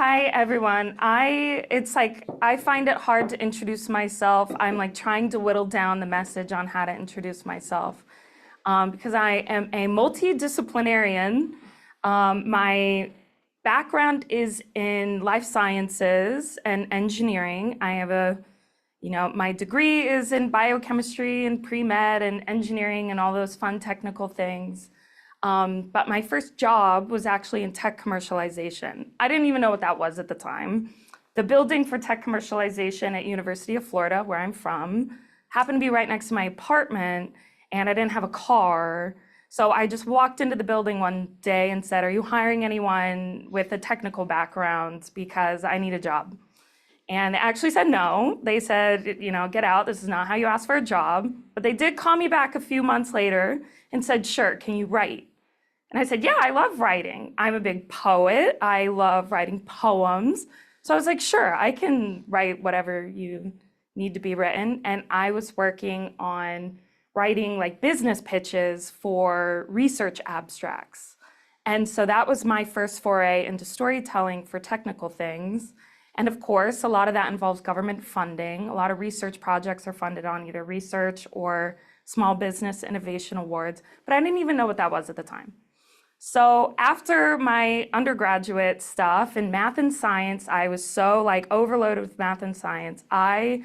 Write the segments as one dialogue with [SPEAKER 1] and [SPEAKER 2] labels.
[SPEAKER 1] Hi, everyone. I find it hard to introduce myself. I'm like trying to whittle down the message on how to introduce myself because I am a multidisciplinarian. My background is in life sciences and engineering. My degree is in biochemistry and pre-med and engineering and all those fun technical things. But my first job was actually in tech commercialization. I didn't even know what that was at the time. The building for tech commercialization at University of Florida, where I'm from, happened to be right next to my apartment, and I didn't have a car. So I just walked into the building one day and said, "Are you hiring anyone with a technical background? Because I need a job." And they actually said no. They said, "Get out. This is not how you ask for a job." But they did call me back a few months later and said, "Sure, can you write?" And I said, "Yeah, I love writing. I'm a big poet. I love writing poems." So I was like, "Sure, I can write whatever you need to be written." And I was working on writing like business pitches for research abstracts. And so that was my first foray into storytelling for technical things. And of course, a lot of that involves government funding. A lot of research projects are funded on either research or small business innovation awards, but I didn't even know what that was at the time. So after my undergraduate stuff in math and science, I was so overloaded with math and science. I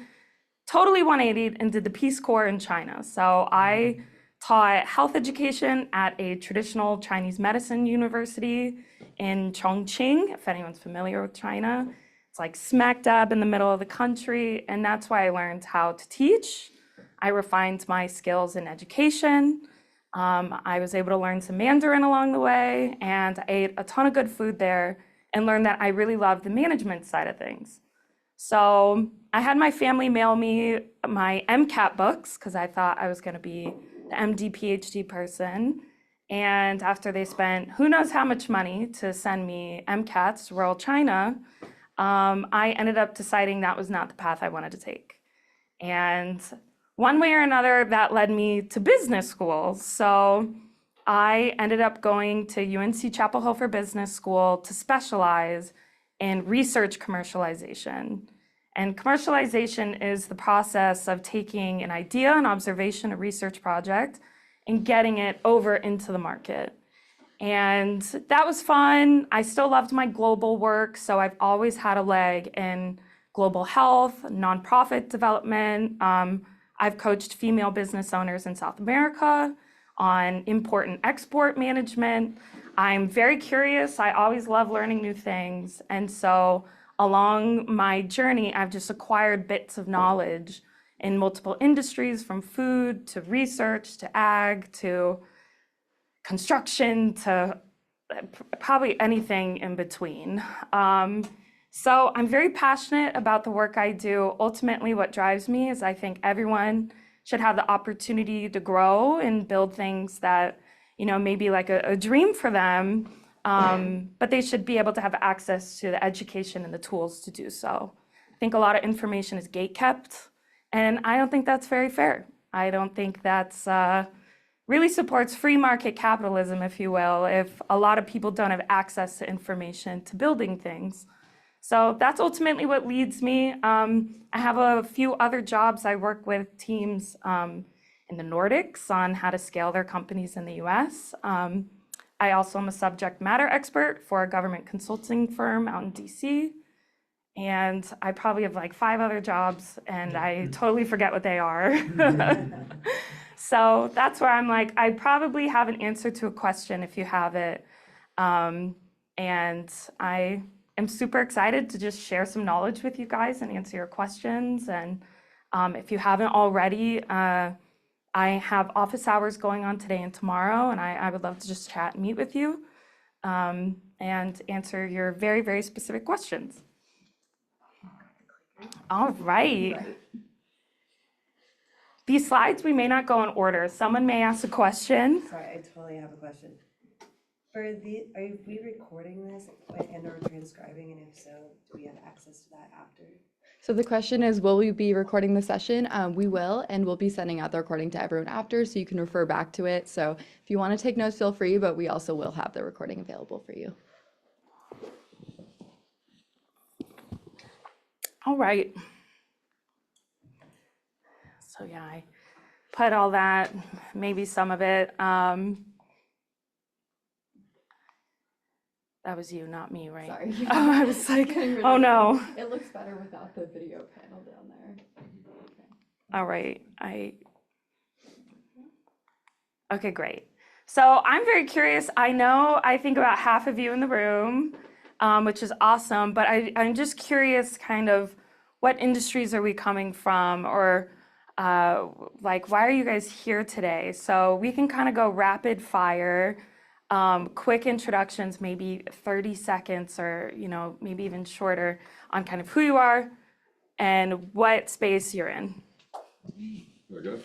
[SPEAKER 1] totally 180'd and did the Peace Corps in China. So I taught health education at a traditional Chinese medicine university in Chongqing, if anyone's familiar with China. It's like smack dab in the middle of the country, and that's why I learned how to teach. I refined my skills in education. I was able to learn some Mandarin along the way, and I ate a ton of good food there and learned that I really loved the management side of things. So I had my family mail me my MCAT books because I thought I was going to be the MD PhD person. And after they spent who knows how much money to send me MCATs to rural China, I ended up deciding that was not the path I wanted to take. And one way or another, that led me to business school. So I ended up going to UNC Chapel Hill for Business School to specialize in research commercialization. And commercialization is the process of taking an idea, an observation, a research project, and getting it over into the market. And that was fun. I still loved my global work, so I've always had a leg in global health, nonprofit development. I've coached female business owners in South America on import and export management. I'm very curious. I always love learning new things. And so along my journey, I've just acquired bits of knowledge in multiple industries, from food to research to ag to construction to probably anything in between. So I'm very passionate about the work I do. Ultimately, what drives me is I think everyone should have the opportunity to grow and build things that, may be like a dream for them, but they should be able to have access to the education and the tools to do so. I think a lot of information is gatekept, and I don't think that's very fair. I don't think that's really supports free market capitalism, if you will, if a lot of people don't have access to information to building things. So that's ultimately what leads me. I have a few other jobs. I work with teams in the Nordics on how to scale their companies in the US. I also am a subject matter expert for a government consulting firm out in DC. And I probably have like 5 other jobs, and I totally forget what they are. So that's where I'm like, I probably have an answer to a question if you have it. And I am super excited to just share some knowledge with you guys and answer your questions. And if you haven't already, I have office hours going on today and tomorrow, and I would love to just chat and meet with you and answer your very, very specific questions. All right. These slides, we may not go in order. Someone may ask a question.
[SPEAKER 2] Sorry, I totally have a question. Are we recording this and or transcribing, and if so, do we have access to that after?
[SPEAKER 3] So the question is, will we be recording the session? We will, and we'll be sending out the recording to everyone after, so you can refer back to it. So if you want to take notes, feel free, but we also will have the recording available for you.
[SPEAKER 1] All right. So yeah, I put all that, maybe some of it. That was you, not me, right?
[SPEAKER 3] Sorry.
[SPEAKER 1] Oh, I was like,
[SPEAKER 3] Getting rid
[SPEAKER 1] oh
[SPEAKER 3] of
[SPEAKER 1] no.
[SPEAKER 3] It looks better without the video panel down there.
[SPEAKER 1] All right, okay, great. So I'm very curious. I think about half of you in the room, which is awesome, but I'm just curious kind of what industries are we coming from, or like, why are you guys here today? So we can kind of go rapid fire, quick introductions, maybe 30 seconds or, maybe even shorter on kind of who you are and what space you're in.
[SPEAKER 4] There we go.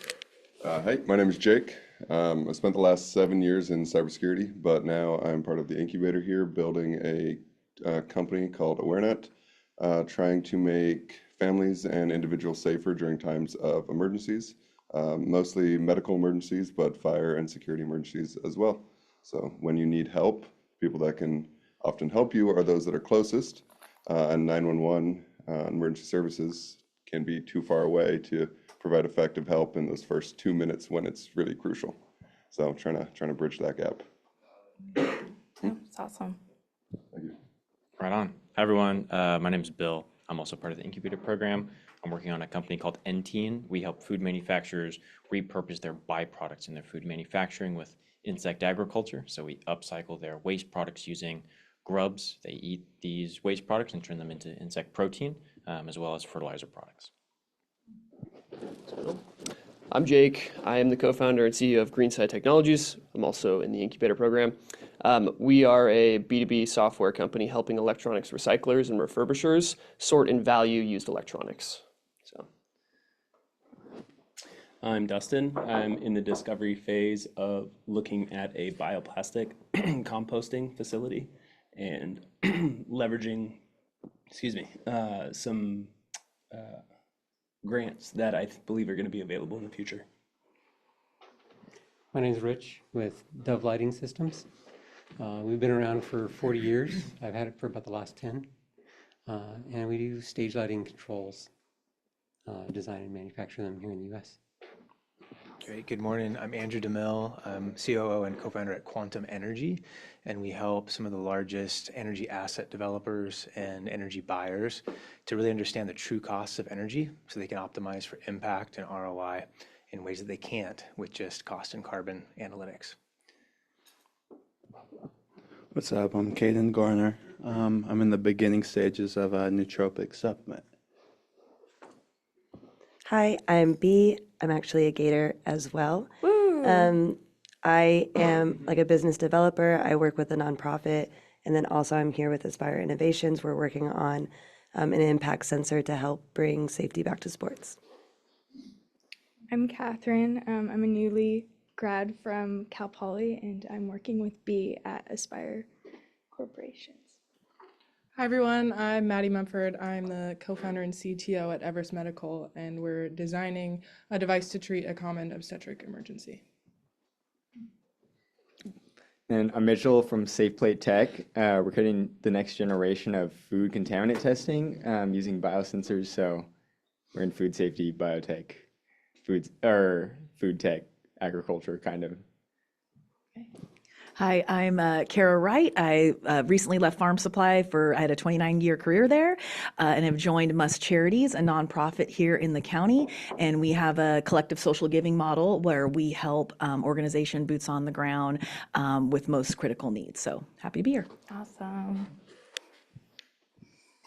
[SPEAKER 4] Hey, my name is Jake. I spent the last 7 years in cybersecurity, but now I'm part of the incubator here, building a company called AwareNet, trying to make families and individuals safer during times of emergencies, mostly medical emergencies, but fire and security emergencies as well. So when you need help, people that can often help you are those that are closest, and 911 emergency services can be too far away to provide effective help in those first 2 minutes when it's really crucial. So trying to bridge that gap.
[SPEAKER 1] That's awesome.
[SPEAKER 4] Thank you.
[SPEAKER 5] Right on. Hi, everyone. My name is Bill. I'm also part of the incubator program. I'm working on a company called NTN. We help food manufacturers repurpose their byproducts in their food manufacturing with insect agriculture. So we upcycle their waste products using grubs. They eat these waste products and turn them into insect protein, as well as fertilizer products.
[SPEAKER 6] I'm Jake. I am the co-founder and CEO of Greenside Technologies. I'm also in the incubator program. We are a B2B software company helping electronics recyclers and refurbishers sort and value used electronics. So,
[SPEAKER 7] I'm Dustin. I'm in the discovery phase of looking at a bioplastic composting facility and leveraging, some grants that I believe are going to be available in the future.
[SPEAKER 8] My name is Rich with Dove Lighting Systems. We've been around for 40 years. I've had it for about the last 10. And we do stage lighting controls, design and manufacture them here in the US.
[SPEAKER 9] Great. Good morning. I'm Andrew DeMille. I'm COO and co-founder at Quantum Energy, and we help some of the largest energy asset developers and energy buyers to really understand the true costs of energy so they can optimize for impact and ROI in ways that they can't with just cost and carbon analytics.
[SPEAKER 10] What's up? I'm Caden Garner. I'm in the beginning stages of a nootropic supplement.
[SPEAKER 2] Hi, I'm B. I'm actually a Gator as well. I am like a business developer. I work with a nonprofit, and then also I'm here with Aspire Innovations. We're working on an impact sensor to help bring safety back to sports.
[SPEAKER 11] I'm Catherine. I'm a newly grad from Cal Poly, and I'm working with B at Aspire Corporations.
[SPEAKER 12] Hi everyone, I'm Maddie Mumford. I'm the co-founder and CTO at Everest Medical, and we're designing a device to treat a common obstetric emergency.
[SPEAKER 13] And I'm Mitchell from SafePlate Tech. We're creating the next generation of food contaminant testing using biosensors. So we're in food safety, biotech, food tech, agriculture, kind of.
[SPEAKER 14] Okay. Hi, I'm Kara Wright. I recently left Farm Supply I had a 29-year career there and have joined Must Charities, a nonprofit here in the county. And we have a collective social giving model where we help organization boots on the ground with most critical needs. So happy to be here.
[SPEAKER 1] Awesome.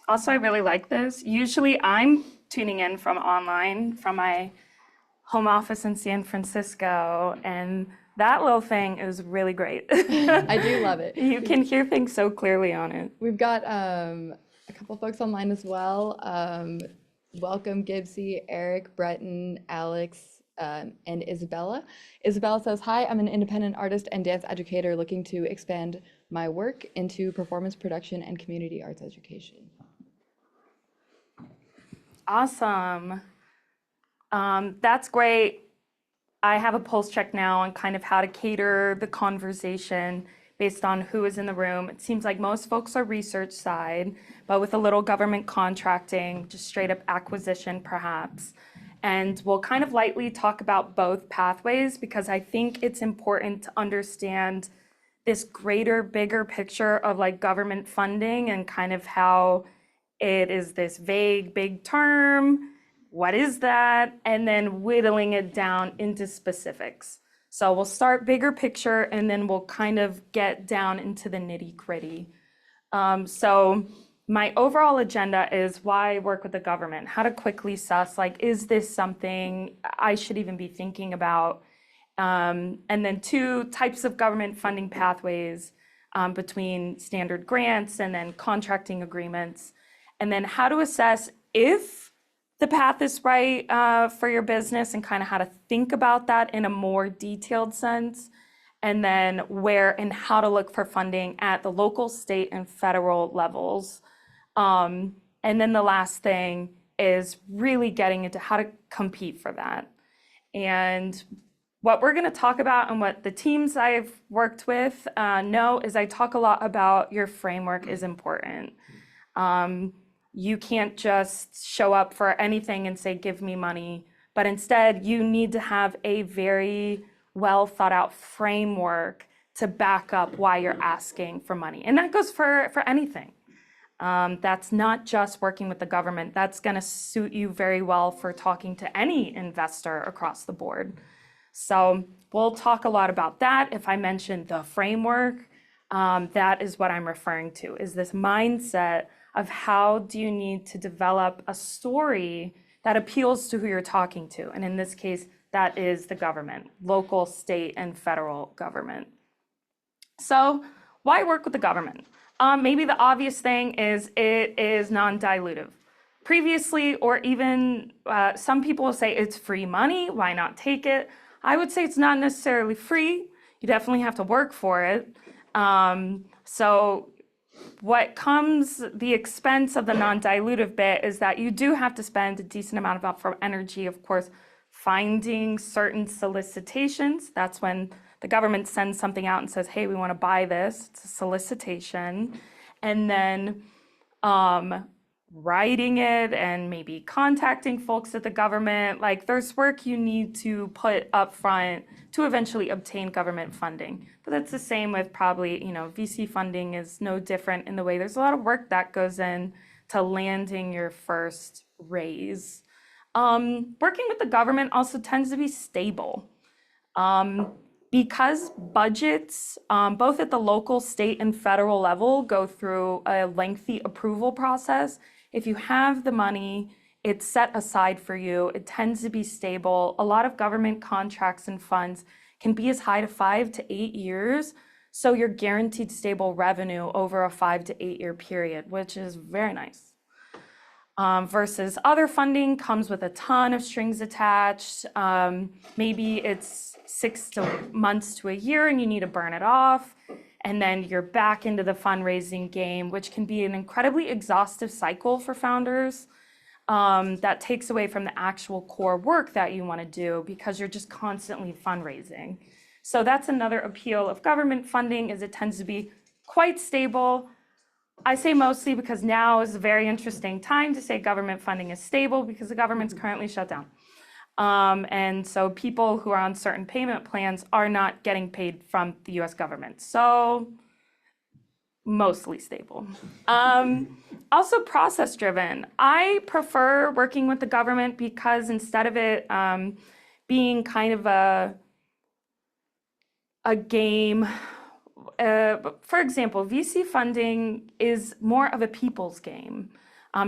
[SPEAKER 1] Also, I really like this. Usually I'm tuning in from online from my home office in San Francisco, and that little thing is really great.
[SPEAKER 3] I do love it.
[SPEAKER 1] You can hear things so clearly on it.
[SPEAKER 3] We've got a couple folks online as well. Welcome Gibbsy, Eric, Breton, Alex, and Isabella. Isabella says, hi, I'm an independent artist and dance educator looking to expand my work into performance production and community arts education.
[SPEAKER 1] Awesome. That's great. I have a pulse check now on kind of how to cater the conversation based on who is in the room. It seems like most folks are research side, but with a little government contracting, just straight up acquisition perhaps. And we'll kind of lightly talk about both pathways because I think it's important to understand this greater, bigger picture of like government funding and kind of how it is this vague, big term. What is that? And then whittling it down into specifics. So we'll start bigger picture and then we'll kind of get down into the nitty gritty. So my overall agenda is why work with the government, how to quickly suss, like, is this something I should even be thinking about? And then 2 types of government funding pathways between standard grants and then contracting agreements. And then how to assess if the path is right for your business and kind of how to think about that in a more detailed sense. And then where and how to look for funding at the local, state, and federal levels. And then the last thing is really getting into how to compete for that. And what we're going to talk about and what the teams I've worked with know is I talk a lot about your framework is important. You can't just show up for anything and say, give me money, but instead you need to have a very well thought out framework to back up why you're asking for money. And that goes for anything. That's not just working with the government. That's going to suit you very well for talking to any investor across the board. So we'll talk a lot about that. If I mentioned the framework, that is what I'm referring to, is this mindset of how do you need to develop a story that appeals to who you're talking to. And in this case, that is the government, local, state, and federal government. So why work with the government? Maybe the obvious thing is it is non-dilutive. Previously, or even some people will say it's free money, why not take it? I would say it's not necessarily free. You definitely have to work for it. So what comes, the expense of the non-dilutive bit is that you do have to spend a decent amount of upfront energy, of course, finding certain solicitations. That's when the government sends something out and says, hey, we want to buy this. It's a solicitation. And then writing it and maybe contacting folks at the government. Like there's work you need to put up front to eventually obtain government funding. But that's the same with probably, VC funding is no different in the way there's a lot of work that goes in to landing your first raise. Working with the government also tends to be stable. Because budgets, both at the local, state, and federal level, go through a lengthy approval process. If you have the money, it's set aside for you. It tends to be stable. A lot of government contracts and funds can be as high to 5 to 8 years. So you're guaranteed stable revenue over a 5 to 8 year period, which is very nice. Versus other funding comes with a ton of strings attached. Maybe it's 6 months to a year and you need to burn it off. And then you're back into the fundraising game, which can be an incredibly exhaustive cycle for founders that takes away from the actual core work that you want to do because you're just constantly fundraising. So that's another appeal of government funding, is it tends to be quite stable. I say mostly because now is a very interesting time to say government funding is stable because the government's currently shut down. And so people who are on certain payment plans are not getting paid from the US government. So mostly stable. Also process driven. I prefer working with the government because instead of it being kind of a game, for example, VC funding is more of a people's game.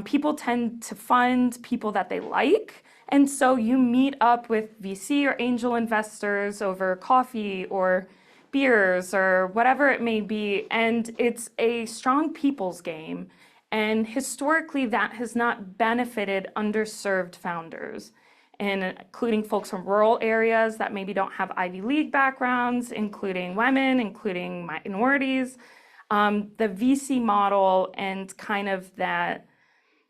[SPEAKER 1] People tend to fund people that they like. And so you meet up with VC or angel investors over coffee or beers or whatever it may be. And it's a strong people's game. And historically, that has not benefited underserved founders, and including folks from rural areas that maybe don't have Ivy League backgrounds, including women, including minorities. The VC model and kind of that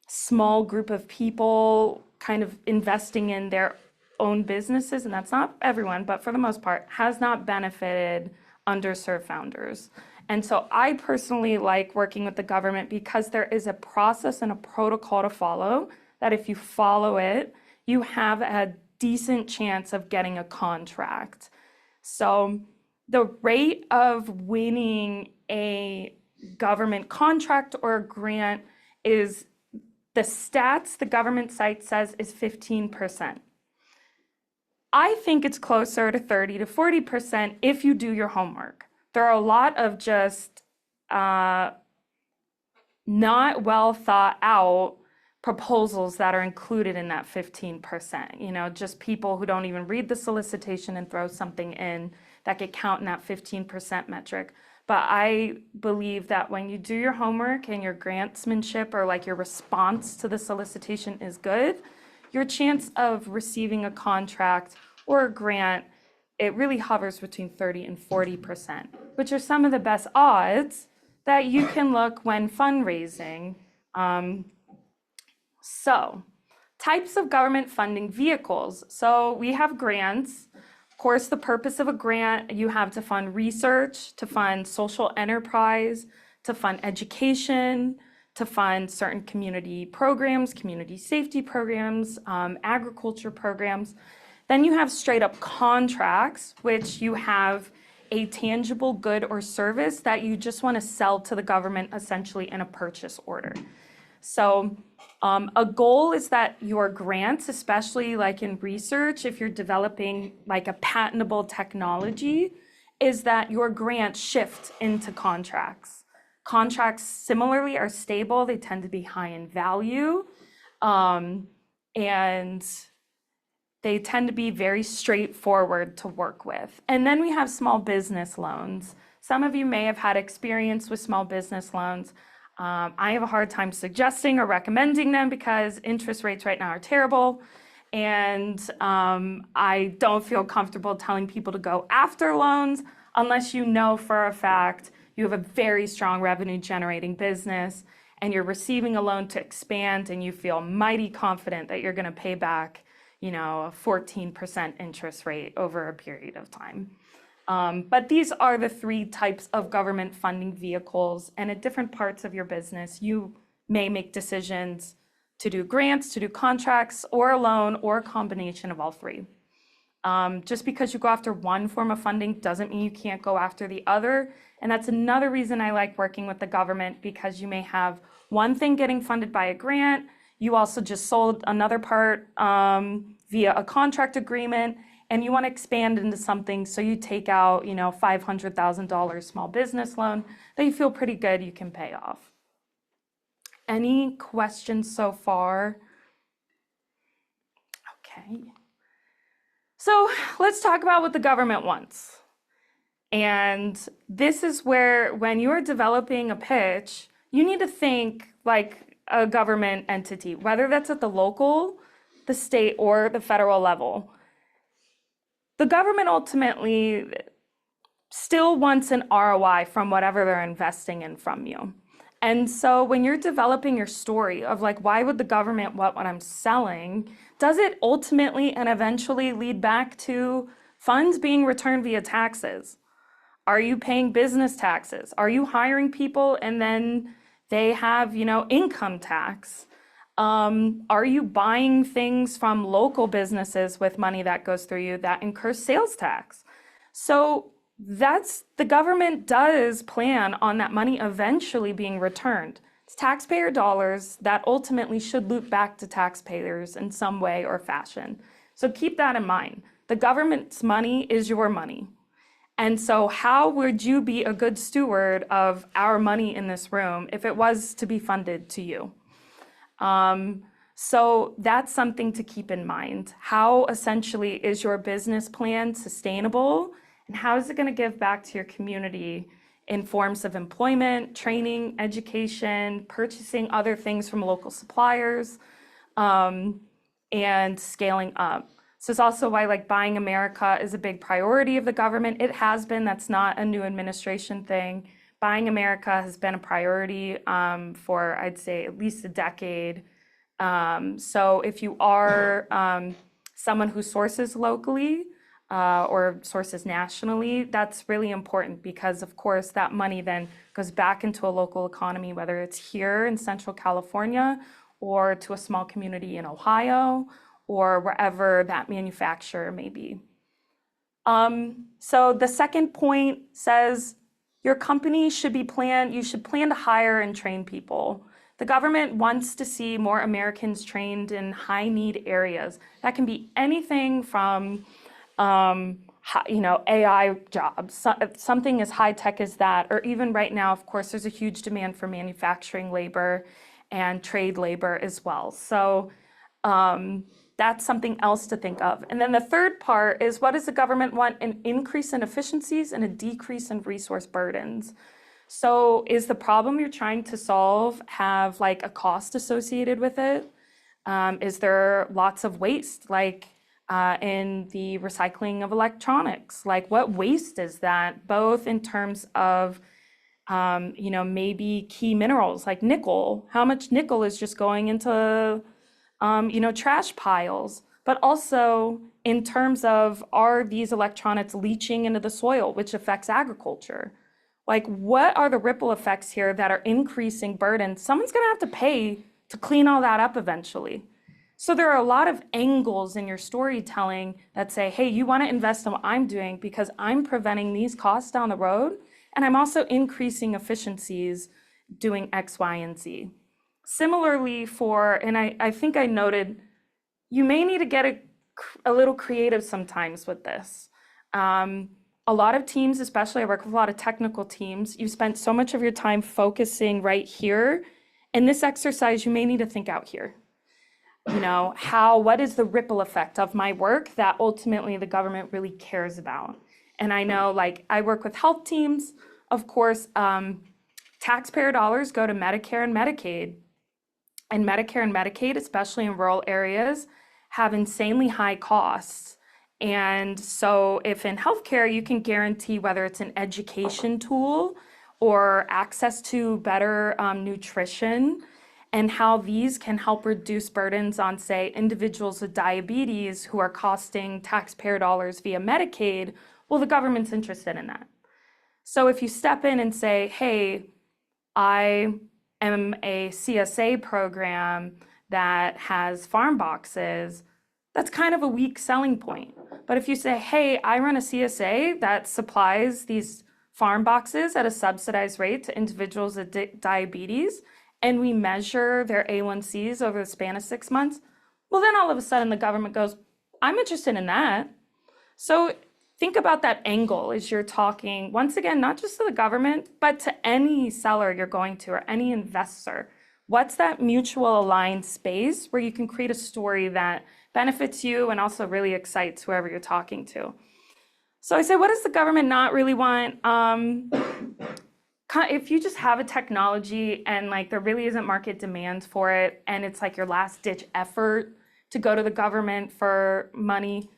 [SPEAKER 1] small group of people kind of investing in their own businesses, and that's not everyone, but for the most part, has not benefited underserved founders. And so I personally like working with the government because there is a process and a protocol to follow that if you follow it, you have a decent chance of getting a contract. So the rate of winning a government contract or a grant is, the stats the government site says is 15%. I think it's closer to 30 to 40% if you do your homework. There are a lot of just not well thought out proposals that are included in that 15%. You know, just people who don't even read the solicitation and throw something in that get count in that 15% metric. But I believe that when you do your homework and your grantsmanship or like your response to the solicitation is good, your chance of receiving a contract or a grant, it really hovers between 30 and 40%, which are some of the best odds that you can look when fundraising. So, types of government funding vehicles. So we have grants. Of course, the purpose of a grant, you have to fund research, to fund social enterprise, to fund education, to fund certain community programs, community safety programs, agriculture programs. Then you have straight up contracts, which you have a tangible good or service that you just want to sell to the government essentially in a purchase order. So a goal is that your grants, especially like in research, if you're developing like a patentable technology, is that your grants shift into contracts. Contracts similarly are stable. They tend to be high in value, and they tend to be very straightforward to work with. And then we have small business loans. Some of you may have had experience with small business loans. I have a hard time suggesting or recommending them because interest rates right now are terrible. And I don't feel comfortable telling people to go after loans unless you know for a fact you have a very strong revenue generating business and you're receiving a loan to expand and you feel mighty confident that you're going to pay back, you know, a 14% interest rate over a period of time. But these are the three types of government funding vehicles, and at different parts of your business, you may make decisions to do grants, to do contracts, or a loan, or a combination of all three. Just because you go after one form of funding doesn't mean you can't go after the other, and that's another reason I like working with the government, because you may have one thing getting funded by a grant, you also just sold another part via a contract agreement, and you want to expand into something, so you take out, you know, $500,000 small business loan that you feel pretty good you can pay off. Any questions so far? Okay. So let's talk about what the government wants. And this is where, when you're developing a pitch, you need to think like a government entity, whether that's at the local, the state, or the federal level. The government ultimately still wants an ROI from whatever they're investing in from you. And so when you're developing your story of like, why would the government want what I'm selling? Does it ultimately and eventually lead back to funds being returned via taxes? Are you paying business taxes? Are you hiring people and then they have, you know, income tax? Are you buying things from local businesses with money that goes through you that incurs sales tax? So the government does plan on that money eventually being returned. It's taxpayer dollars that ultimately should loop back to taxpayers in some way or fashion. So keep that in mind. The government's money is your money. And so how would you be a good steward of our money in this room if it was to be funded to you? So that's something to keep in mind. How essentially is your business plan sustainable, and how is it going to give back to your community in forms of employment, training, education, purchasing other things from local suppliers, and scaling up. So it's also why like Buying America is a big priority of the government. It has been. That's not a new administration thing. Buying America has been a priority for, I'd say, at least a decade. So if you are someone who sources locally, or sources nationally, that's really important because, of course, that money then goes back into a local economy, whether it's here in Central California or to a small community in Ohio or wherever that manufacturer may be. So the second point says your company should be you should plan to hire and train people. The government wants to see more Americans trained in high need areas. That can be anything from AI jobs, something as high tech as that, or even right now, of course, there's a huge demand for manufacturing labor and trade labor as well. So that's something else to think of. And then the third part is, what does the government want? An increase in efficiencies and a decrease in resource burdens. So is the problem you're trying to solve have like a cost associated with it? Is there lots of waste, like in the recycling of electronics? Like what waste is that, both in terms of maybe key minerals like nickel? How much nickel is just going into trash piles, but also in terms of, are these electronics leaching into the soil, which affects agriculture? Like, what are the ripple effects here that are increasing burden? Someone's gonna have to pay to clean all that up eventually. So there are a lot of angles in your storytelling that say, hey, you wanna invest in what I'm doing because I'm preventing these costs down the road, and I'm also increasing efficiencies doing X, Y, and Z. Similarly and I think I noted, you may need to get a little creative sometimes with this. A lot of teams, especially I work with a lot of technical teams, you spent so much of your time focusing right here. In this exercise, you may need to think out here. What is the ripple effect of my work that ultimately the government really cares about? And I know, like, I work with health teams, of course, taxpayer dollars go to Medicare and Medicaid. And Medicare and Medicaid, especially in rural areas, have insanely high costs. And so if in healthcare, you can guarantee whether it's an education tool or access to better nutrition, and how these can help reduce burdens on, say, individuals with diabetes who are costing taxpayer dollars via Medicaid, well, the government's interested in that. So if you step in and say, hey, I am a CSA program that has farm boxes, that's kind of a weak selling point. But if you say, hey, I run a CSA that supplies these farm boxes at a subsidized rate to individuals with diabetes, and we measure their A1Cs over the span of 6 months, well, then all of a sudden the government goes, I'm interested in that. So think about that angle as you're talking, once again, not just to the government, but to any seller you're going to or any investor. What's that mutual aligned space where you can create a story that benefits you and also really excites whoever you're talking to? So I say, what does the government not really want? If you just have a technology and like there really isn't market demand for it, and it's like your last ditch effort to go to the government for money,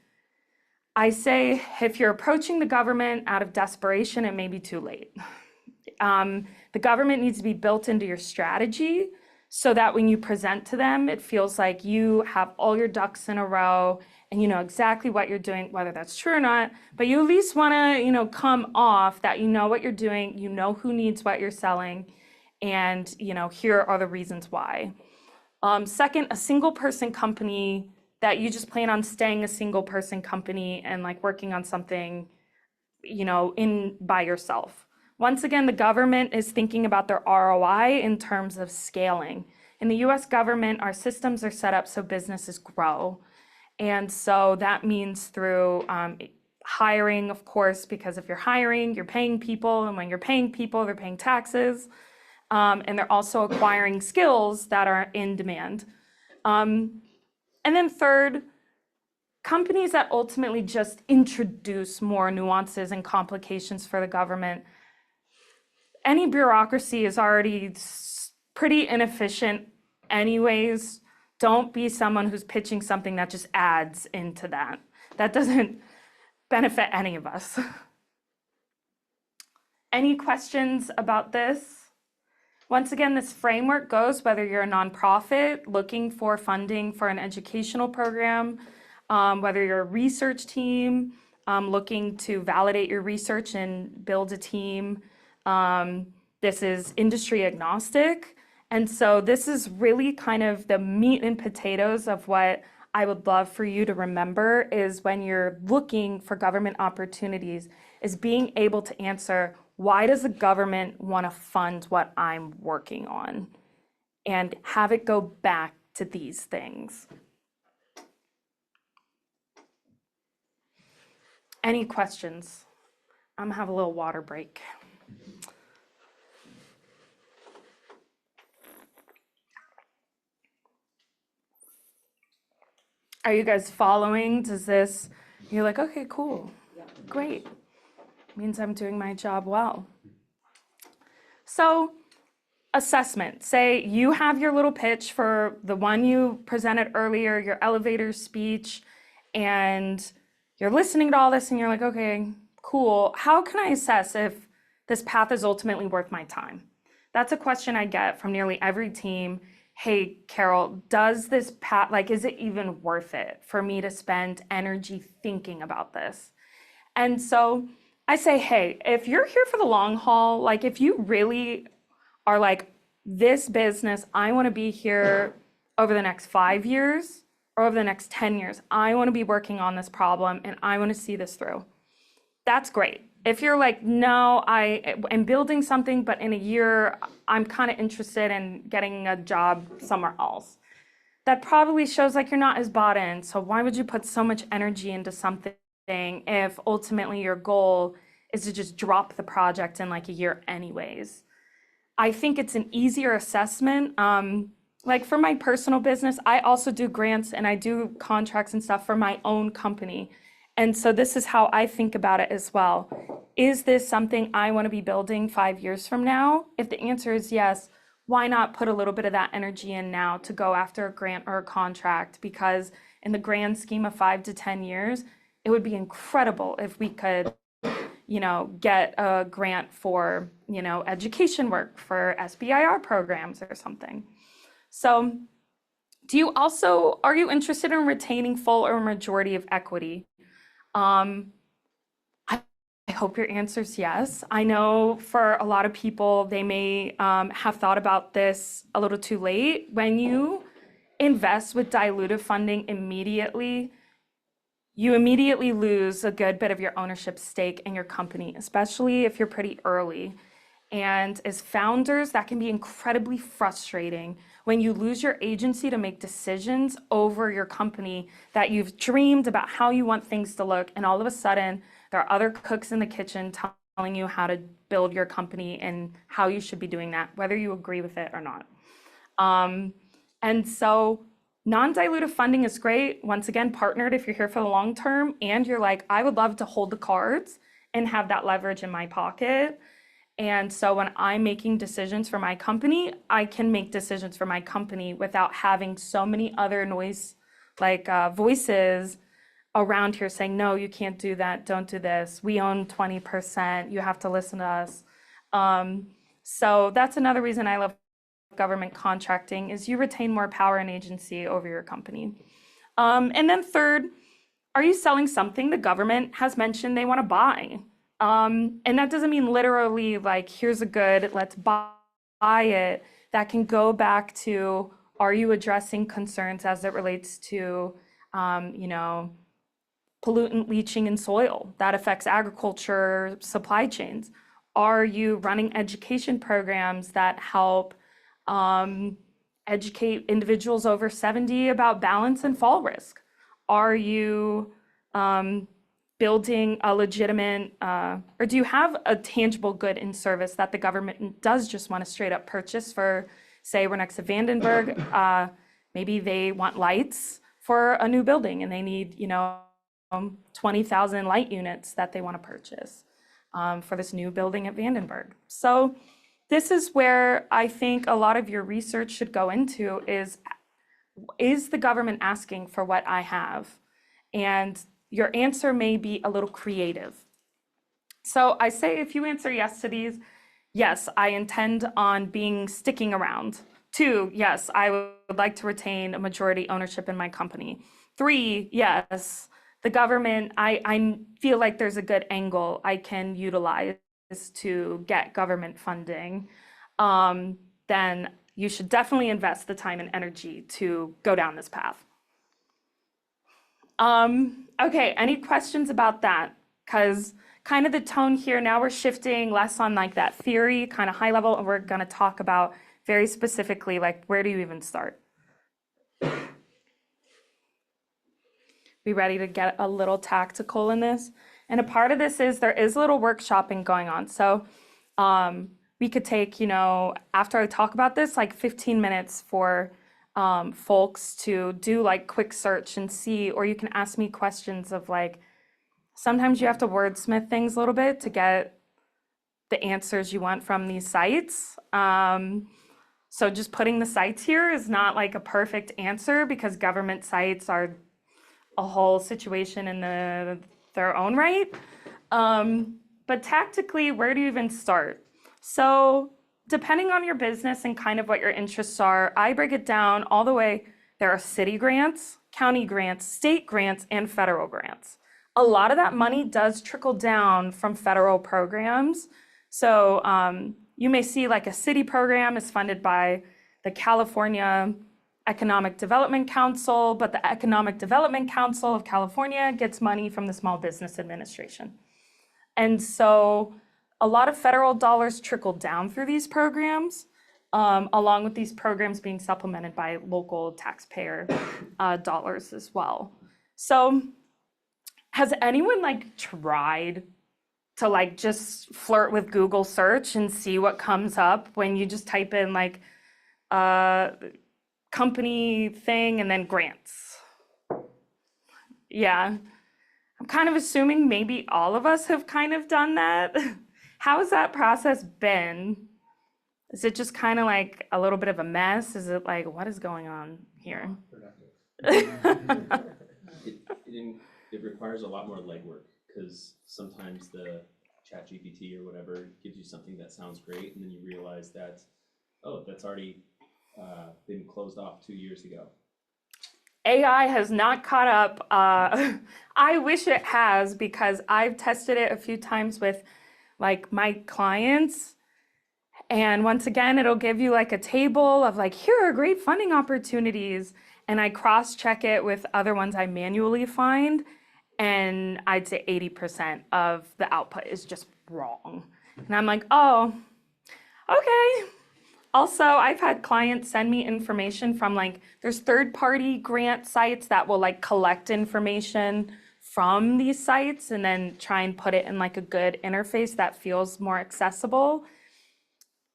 [SPEAKER 1] I say if you're approaching the government out of desperation, it may be too late. The government needs to be built into your strategy so that when you present to them, it feels like you have all your ducks in a row and you know exactly what you're doing, whether that's true or not, but you at least want to, come off that you know what you're doing, you know who needs what you're selling, and here are the reasons why. Second, a single person company that you just plan on staying a single person company and like working on something, by yourself. Once again, the government is thinking about their ROI in terms of scaling. In the US government, our systems are set up so businesses grow. And so that means through hiring, of course, because if you're hiring, you're paying people. And when you're paying people, they're paying taxes. And they're also acquiring skills that are in demand. And then third, companies that ultimately just introduce more nuances and complications for the government. Any bureaucracy is already pretty inefficient anyways. Don't be someone who's pitching something that just adds into that. That doesn't benefit any of us. Any questions about this? Once again, this framework goes whether you're a nonprofit looking for funding for an educational program, whether you're a research team, looking to validate your research and build a team. This is industry agnostic. And so this is really kind of the meat and potatoes of what I would love for you to remember is when you're looking for government opportunities, is being able to answer, why does the government want to fund what I'm working on? And have it go back to these things. Any questions? I'm gonna have a little water break. Are you guys following? You're like, okay, cool, great. Means I'm doing my job well. So, assessment. Say you have your little pitch for the one you presented earlier, your elevator speech, and you're listening to all this and you're like, okay, cool. How can I assess if this path is ultimately worth my time? That's a question I get from nearly every team. Hey, Carol, does this path, is it even worth it for me to spend energy thinking about this? And so I say, hey, if you're here for the long haul, if you really are this business, I want to be here over the next 5 years or over the next 10 years. I want to be working on this problem and I want to see this through. That's great. If you're like, no, I am building something, but in a year, I'm kind of interested in getting a job somewhere else. That probably shows you're not as bought in. So why would you put so much energy into something if ultimately your goal is to just drop the project in a year anyways? I think it's an easier assessment. For my personal business, I also do grants and I do contracts and stuff for my own company. And so this is how I think about it as well. Is this something I want to be building 5 years from now? If the answer is yes, why not put a little bit of that energy in now to go after a grant or a contract? Because in the grand scheme of 5 to 10 years, it would be incredible if we could, get a grant for, education work for SBIR programs or something. So are you interested in retaining full or majority of equity? I hope your answer is yes. I know for a lot of people, they may have thought about this a little too late. When you invest with dilutive funding immediately, you immediately lose a good bit of your ownership stake in your company, especially if you're pretty early. And as founders, that can be incredibly frustrating when you lose your agency to make decisions over your company that you've dreamed about how you want things to look. And all of a sudden, there are other cooks in the kitchen telling you how to build your company and how you should be doing that, whether you agree with it or not. And so non-dilutive funding is great. Once again, partnered if you're here for the long term and you're like, I would love to hold the cards and have that leverage in my pocket. And so when I'm making decisions for my company, I can make decisions for my company without having so many other voices around here saying, no, you can't do that, don't do this. We own 20%, you have to listen to us. So that's another reason I love government contracting is you retain more power and agency over your company. And then third, are you selling something the government has mentioned they want to buy? And that doesn't mean literally here's a good, let's buy it. That can go back to, are you addressing concerns as it relates to, pollutant leaching in soil that affects agriculture supply chains? Are you running education programs that help educate individuals over 70 about balance and fall risk? Are you building a legitimate, or do you have a tangible good in service that the government does just want to straight up purchase for, say we're next to Vandenberg, maybe they want lights for a new building and they need, 20,000 light units that they want to purchase for this new building at Vandenberg. So this is where I think a lot of your research should go into is the government asking for what I have? And your answer may be a little creative. So I say if you answer yes to these, yes, I intend on sticking around. 2, yes, I would like to retain a majority ownership in my company. 3, yes, the government, I feel like there's a good angle I can utilize to get government funding, then you should definitely invest the time and energy to go down this path. Okay, any questions about that? Because kind of the tone here, now we're shifting less on like that theory, kind of high level, and we're gonna talk about very specifically, like, where do you even start? Be ready to get a little tactical in this. And a part of this is there is a little workshopping going on. So we could take, after I talk about this, like 15 minutes for folks to do like quick search and see, or you can ask me questions of like, sometimes you have to wordsmith things a little bit to get the answers you want from these sites. So just putting the sites here is not like a perfect answer because government sites are a whole situation in their own right. But tactically, where do you even start? So depending on your business and kind of what your interests are, I break it down all the way. There are city grants, county grants, state grants, and federal grants. A lot of that money does trickle down from federal programs. So you may see like a city program is funded by the California Economic Development Council, but the Economic Development Council of California gets money from the Small Business Administration. And so a lot of federal dollars trickle down through these programs, along with these programs being supplemented by local taxpayer dollars as well. So has anyone like tried to like just flirt with Google search and see what comes up when you just type in like company thing and then grants? Yeah, I'm kind of assuming maybe all of us have kind of done that. How has that process been? Is it just kind of like a little bit of a mess? Is it like, what is going on here?
[SPEAKER 7] It requires a lot more legwork because sometimes the ChatGPT or whatever gives you something that sounds great, and then you realize that, oh, that's already been closed off 2 years ago.
[SPEAKER 1] AI has not caught up. I wish it has because I've tested it a few times with like my clients. And once again, it'll give you like a table of like, here are great funding opportunities. And I cross-check it with other ones I manually find. And I'd say 80% of the output is just wrong. And I'm like, oh, okay. Also, I've had clients send me information from like, there's third-party grant sites that will like collect information from these sites and then try and put it in like a good interface that feels more accessible.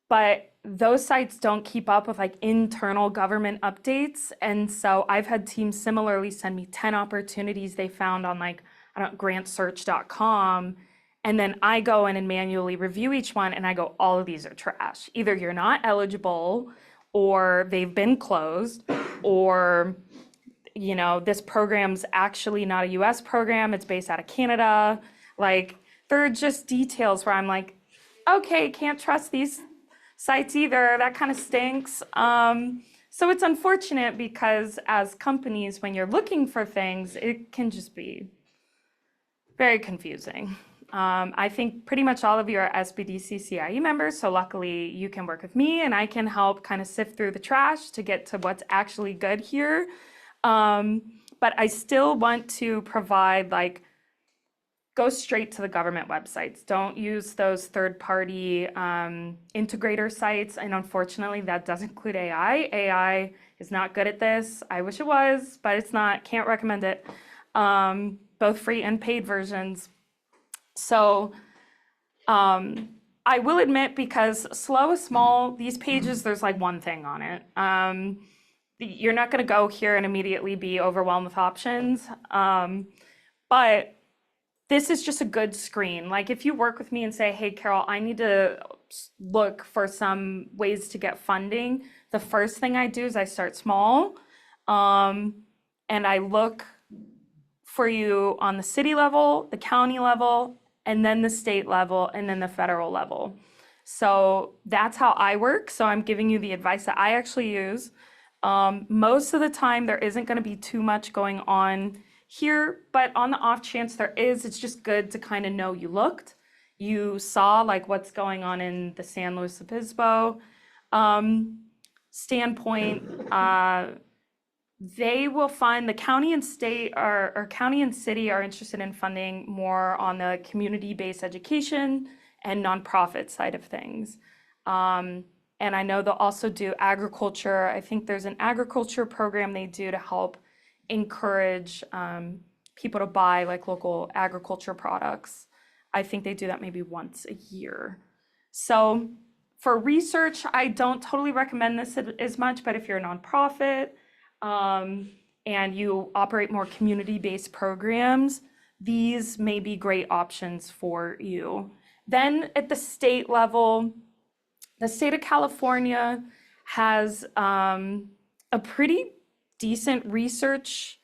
[SPEAKER 1] But those sites don't keep up with like internal government updates. And so I've had teams similarly send me 10 opportunities they found on like, grantsearch.com. And then I go in and manually review each one and I go, all of these are trash. Either you're not eligible or they've been closed or, this program's actually not a US program, it's based out of Canada. Like, there are just details where I'm like, okay, can't trust these sites either. That kind of stinks. So it's unfortunate because as companies, when you're looking for things, it can just be very confusing. I think pretty much all of you are SBDC CIE members, so luckily you can work with me and I can help kind of sift through the trash to get to what's actually good here. But I still want to provide go straight to the government websites. Don't use those third-party integrator sites. And unfortunately, that does include AI. AI is not good at this. I wish it was, but it's not. Can't recommend it. Both free and paid versions. So I will admit, because slow is small, these pages, there's like one thing on it. You're not going to go here and immediately be overwhelmed with options. But this is just a good screen. Like if you work with me and say, hey, Carol, I need to look for some ways to get funding, the first thing I do is I start small and I look for you on the city level, the county level, and then the state level, and then the federal level. So that's how I work. So I'm giving you the advice that I actually use. Most of the time, there isn't going to be too much going on here, but on the off chance there is, it's just good to kind of know you looked. You saw like what's going on in the San Luis Obispo standpoint. They will fund, the county and state or county and city are interested in funding more on the community-based education and nonprofit side of things. And I know they'll also do agriculture. I think there's an agriculture program they do to help encourage people to buy like local agriculture products. I think they do that maybe once a year. So for research, I don't totally recommend this as much, but if you're a nonprofit and you operate more community-based programs, these may be great options for you. Then at the state level, the state of California has a pretty decent research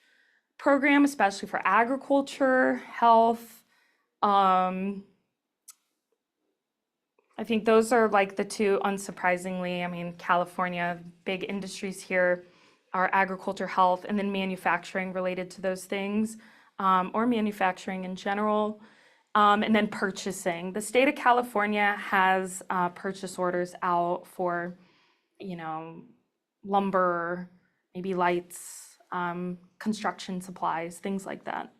[SPEAKER 1] program, especially for agriculture, health. I think those are like the two, unsurprisingly. I mean, California, big industries here are agriculture, health, and then manufacturing related to those things, or manufacturing in general. And then purchasing. The state of California has purchase orders out for, lumber, maybe lights, construction supplies, things like that.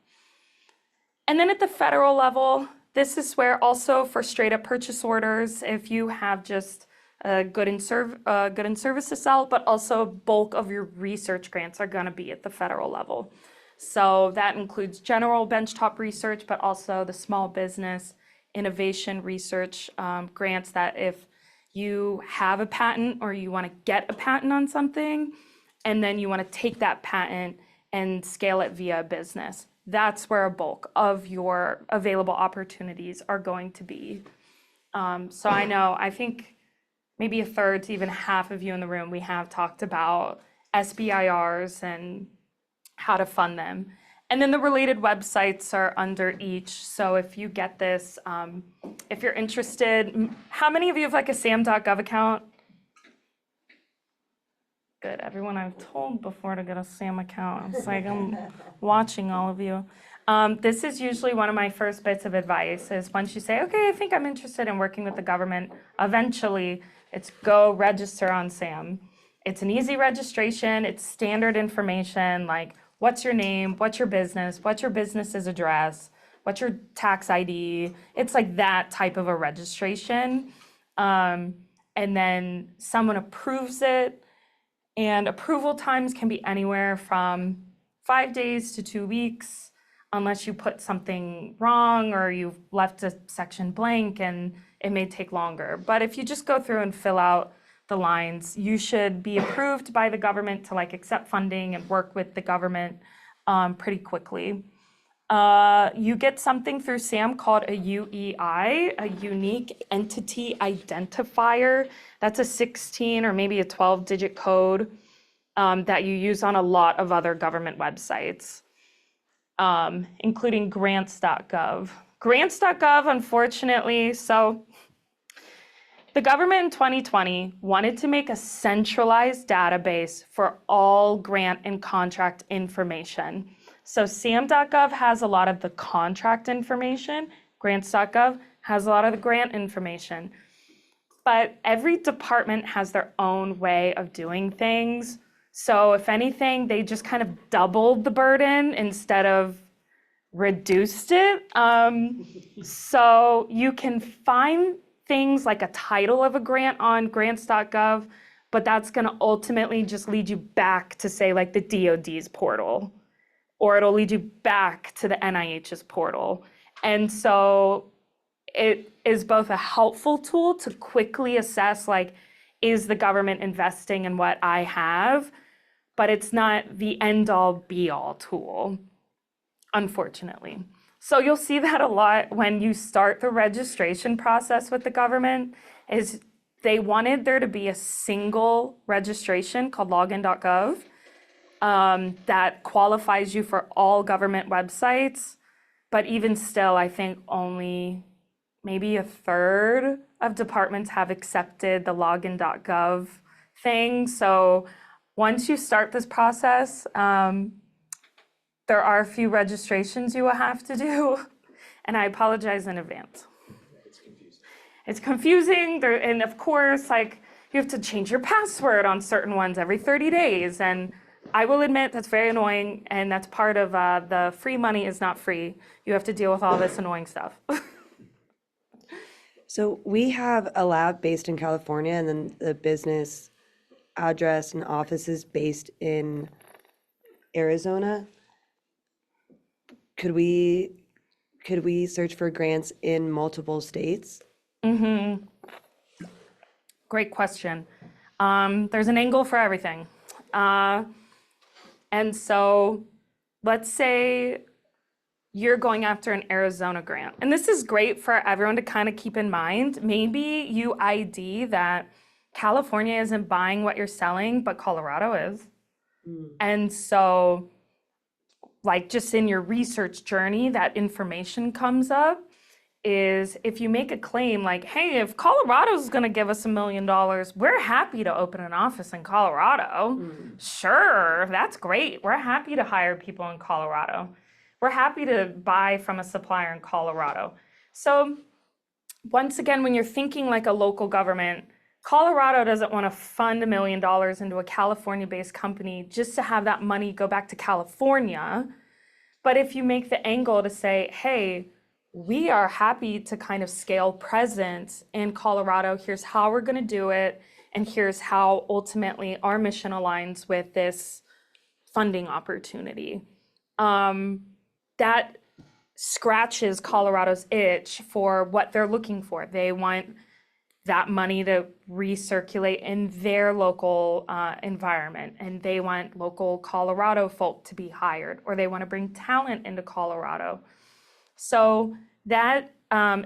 [SPEAKER 1] And then at the federal level, this is where also for straight up purchase orders, if you have just a good and service to sell, but also bulk of your research grants are going to be at the federal level. So that includes general benchtop research, but also the small business innovation research grants that if you have a patent or you want to get a patent on something, and then you want to take that patent and scale it via a business, that's where a bulk of your available opportunities are going to be. So I think maybe a third to even half of you in the room, we have talked about SBIRs and how to fund them. And then the related websites are under each. So if you get this, if you're interested, how many of you have like a sam.gov account? Good, everyone I've told before to get a SAM account. It's like I'm watching all of you. This is usually one of my first bits of advice is once you say, okay, I think I'm interested in working with the government, eventually it's go register on SAM. It's an easy registration, it's standard information like what's your name, what's your business's address, what's your tax ID. It's like that type of a registration. And then someone approves it. And approval times can be anywhere from 5 days to 2 weeks, unless you put something wrong or you've left a section blank and it may take longer. But if you just go through and fill out the lines, you should be approved by the government to like accept funding and work with the government pretty quickly. You get something through SAM called a UEI, a unique entity identifier. That's a 16 or maybe a 12-digit code that you use on a lot of other government websites, including grants.gov. Grants.gov, unfortunately, so the government in 2020 wanted to make a centralized database for all grant and contract information. So sam.gov has a lot of the contract information. Grants.gov has a lot of the grant information. But every department has their own way of doing things. So if anything, they just kind of doubled the burden instead of reduced it. So you can find things like a title of a grant on grants.gov, but that's going to ultimately just lead you back to say like the DoD's portal, or it'll lead you back to the NIH's portal. And so it is both a helpful tool to quickly assess like, is the government investing in what I have? But it's not the end all be all tool, unfortunately. So you'll see that a lot when you start the registration process with the government is they wanted there to be a single registration called login.gov that qualifies you for all government websites. But even still, I think only maybe a third of departments have accepted the login.gov thing. So once you start this process, there are a few registrations you will have to do, and I apologize in advance. It's confusing, and of course, like, you have to change your password on certain ones every 30 days, and I will admit that's very annoying, and that's part of the free money is not free. You have to deal with all this annoying stuff.
[SPEAKER 2] So we have a lab based in California, and then the business address and offices based in Arizona. Could we search for grants in multiple states?
[SPEAKER 1] Great question. There's an angle for everything. And so let's say you're going after an Arizona grant. And this is great for everyone to kind of keep in mind. Maybe you ID that California isn't buying what you're selling, but Colorado is. And so, like, just in your research journey, that information comes up is if you make a claim like, hey, if Colorado's gonna give us $1 million, we're happy to open an office in Colorado. Sure, that's great. We're happy to hire people in Colorado. We're happy to buy from a supplier in Colorado. So once again, when you're thinking like a local government, Colorado doesn't want to fund $1 million into a California-based company just to have that money go back to California. But if you make the angle to say, hey, we are happy to kind of scale presence in Colorado, here's how we're going to do it, and here's how ultimately our mission aligns with this funding opportunity. That scratches Colorado's itch for what they're looking for. They want that money to recirculate in their local environment, and they want local Colorado folk to be hired, or they want to bring talent into Colorado. So that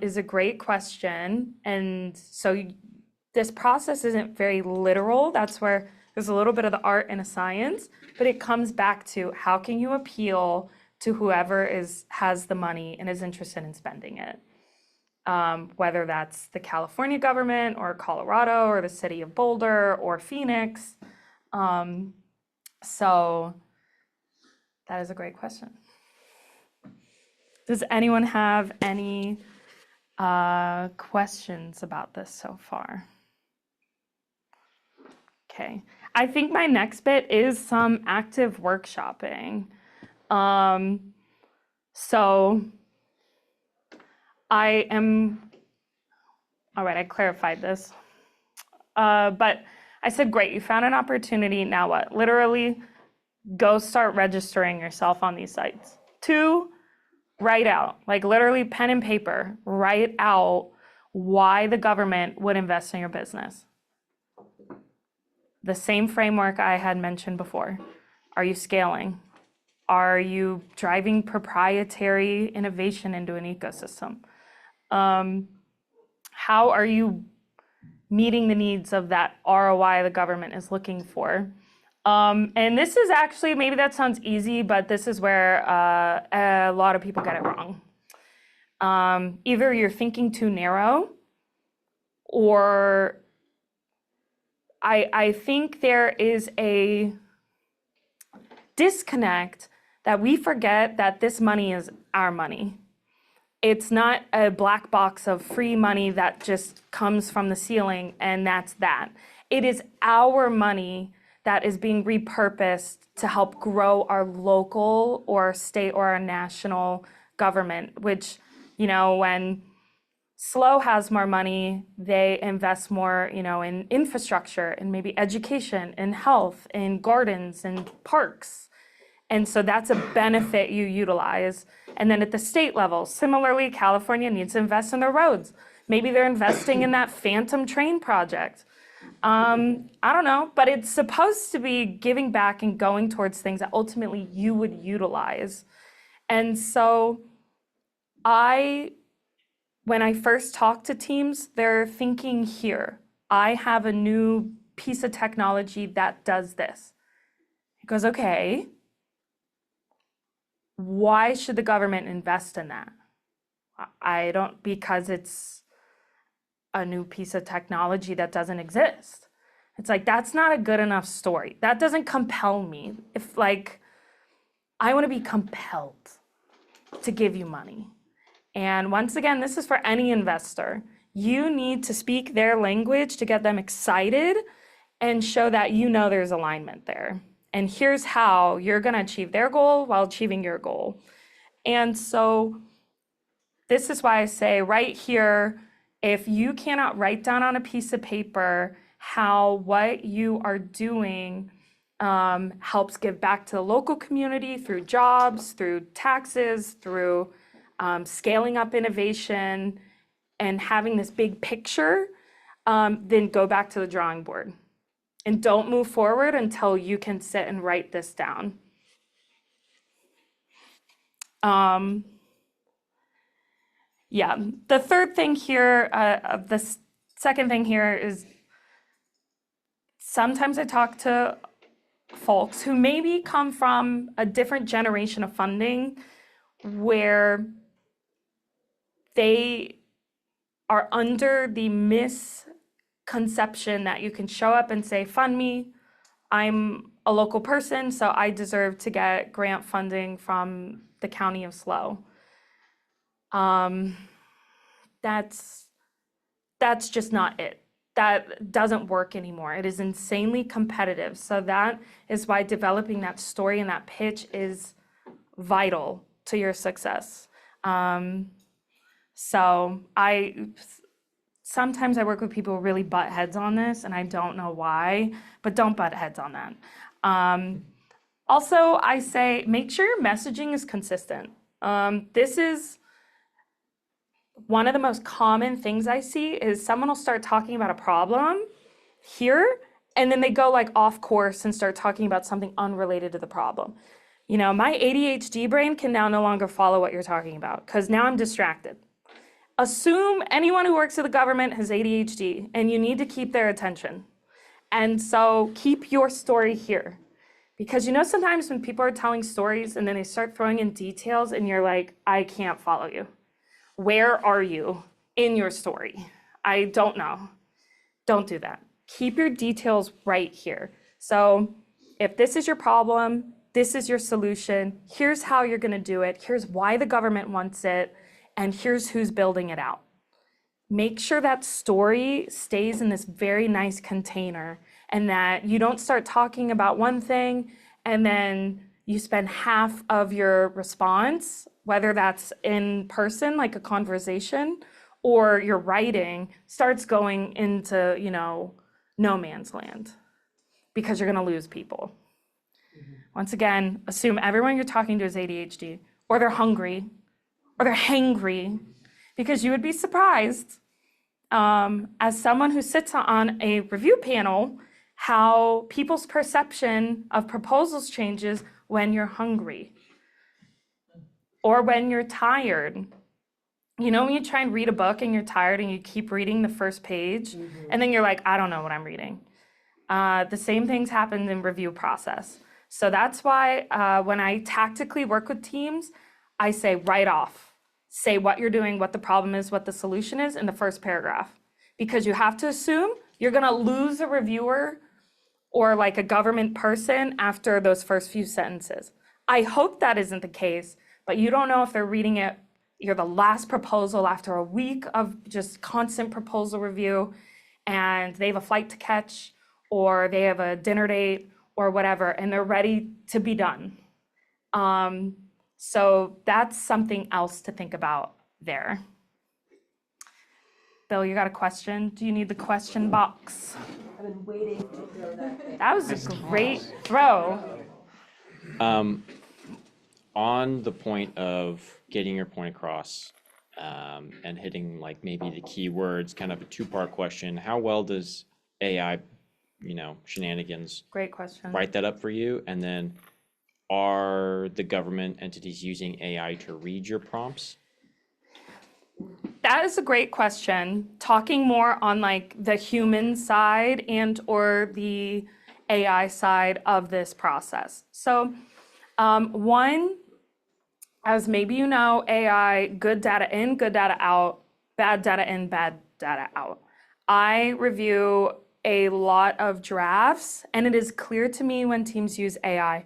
[SPEAKER 1] is a great question. And so this process isn't very literal. That's where there's a little bit of the art and a science, but it comes back to how can you appeal to whoever has the money and is interested in spending it. Whether that's the California government or Colorado or the city of Boulder or Phoenix. So that is a great question. Does anyone have any questions about this so far? Okay, I think my next bit is some active workshopping. So I am, all right, I clarified this. But I said, great, you found an opportunity, now what? Literally, go start registering yourself on these sites. 2, write out, like literally pen and paper, write out why the government would invest in your business. The same framework I had mentioned before. Are you scaling? Are you driving proprietary innovation into an ecosystem? How are you meeting the needs of that ROI the government is looking for? And this is actually, maybe that sounds easy, but this is where a lot of people get it wrong. Either you're thinking too narrow, or I think there is a disconnect that we forget that this money is our money. It's not a black box of free money that just comes from the ceiling and that's that. It is our money that is being repurposed to help grow our local or state or our national government, which, you know, when SLO has more money, they invest more, you know, in infrastructure and maybe education and health and gardens and parks. And so that's a benefit you utilize. And then at the state level, similarly, California needs to invest in their roads. Maybe they're investing in that phantom train project. I don't know, but it's supposed to be giving back and going towards things that ultimately you would utilize. And so when I first talk to teams, they're thinking here, I have a new piece of technology that does this. It goes, okay, why should the government invest in that? Because it's a new piece of technology that doesn't exist. It's like, that's not a good enough story. That doesn't compel me. If like, I want to be compelled to give you money. And once again, this is for any investor. You need to speak their language to get them excited and show that you know there's alignment there. And here's how you're going to achieve their goal while achieving your goal. And so this is why I say right here, if you cannot write down on a piece of paper how what you are doing helps give back to the local community through jobs, through taxes, through scaling up innovation, and having this big picture, then go back to the drawing board. And don't move forward until you can sit and write this down. Yeah, the third thing here, the second thing here is sometimes I talk to folks who maybe come from a different generation of funding where they are under the misconception that you can show up and say, fund me, I'm a local person, so I deserve to get grant funding from the County of SLO. That's just not it. That doesn't work anymore. It is insanely competitive. So that is why developing that story and that pitch is vital to your success. So sometimes I work with people who really butt heads on this, and I don't know why, but don't butt heads on that. Also, I say, make sure your messaging is consistent. This is one of the most common things I see is someone will start talking about a problem here, and then they go like off course and start talking about something unrelated to the problem. You know, my ADHD brain can now no longer follow what you're talking about because now I'm distracted. Assume anyone who works at the government has ADHD and you need to keep their attention. And so keep your story here. Because you know sometimes when people are telling stories and then they start throwing in details and you're like, I can't follow you. Where are you in your story? I don't know. Don't do that. Keep your details right here. So if this is your problem, this is your solution, here's how you're gonna do it, here's why the government wants it, and here's who's building it out. Make sure that story stays in this very nice container and that you don't start talking about one thing and then you spend half of your response, whether that's in person, like a conversation, or your writing starts going into, no man's land because you're gonna lose people. Once again, assume everyone you're talking to is ADHD, or they're hungry, or they're hangry, because you would be surprised, as someone who sits on a review panel, how people's perception of proposals changes when you're hungry or when you're tired. You know, when you try and read a book and you're tired and you keep reading the first page, and then you're like, I don't know what I'm reading. The same things happen in review process. So that's why when I tactically work with teams, I say right off, say what you're doing, what the problem is, what the solution is in the first paragraph. Because you have to assume you're gonna lose a reviewer or like a government person after those first few sentences. I hope that isn't the case, but you don't know if they're reading it, you're the last proposal after a week of just constant proposal review, and they have a flight to catch, or they have a dinner date, or whatever, and they're ready to be done. So that's something else to think about there. Bill, you got a question? Do you need the question box?
[SPEAKER 2] I've been waiting to throw that.
[SPEAKER 1] That was a great throw.
[SPEAKER 5] On the point of getting your point across and hitting like maybe the key words, kind of a two-part question. How well does AI, shenanigans
[SPEAKER 1] Great question.
[SPEAKER 5] write that up for you? And then are the government entities using AI to read your prompts?
[SPEAKER 1] That is a great question. Talking more on like the human side and or the AI side of this process. So one, as maybe you know, AI, good data in, good data out, bad data in, bad data out. I review a lot of drafts, and it is clear to me when teams use AI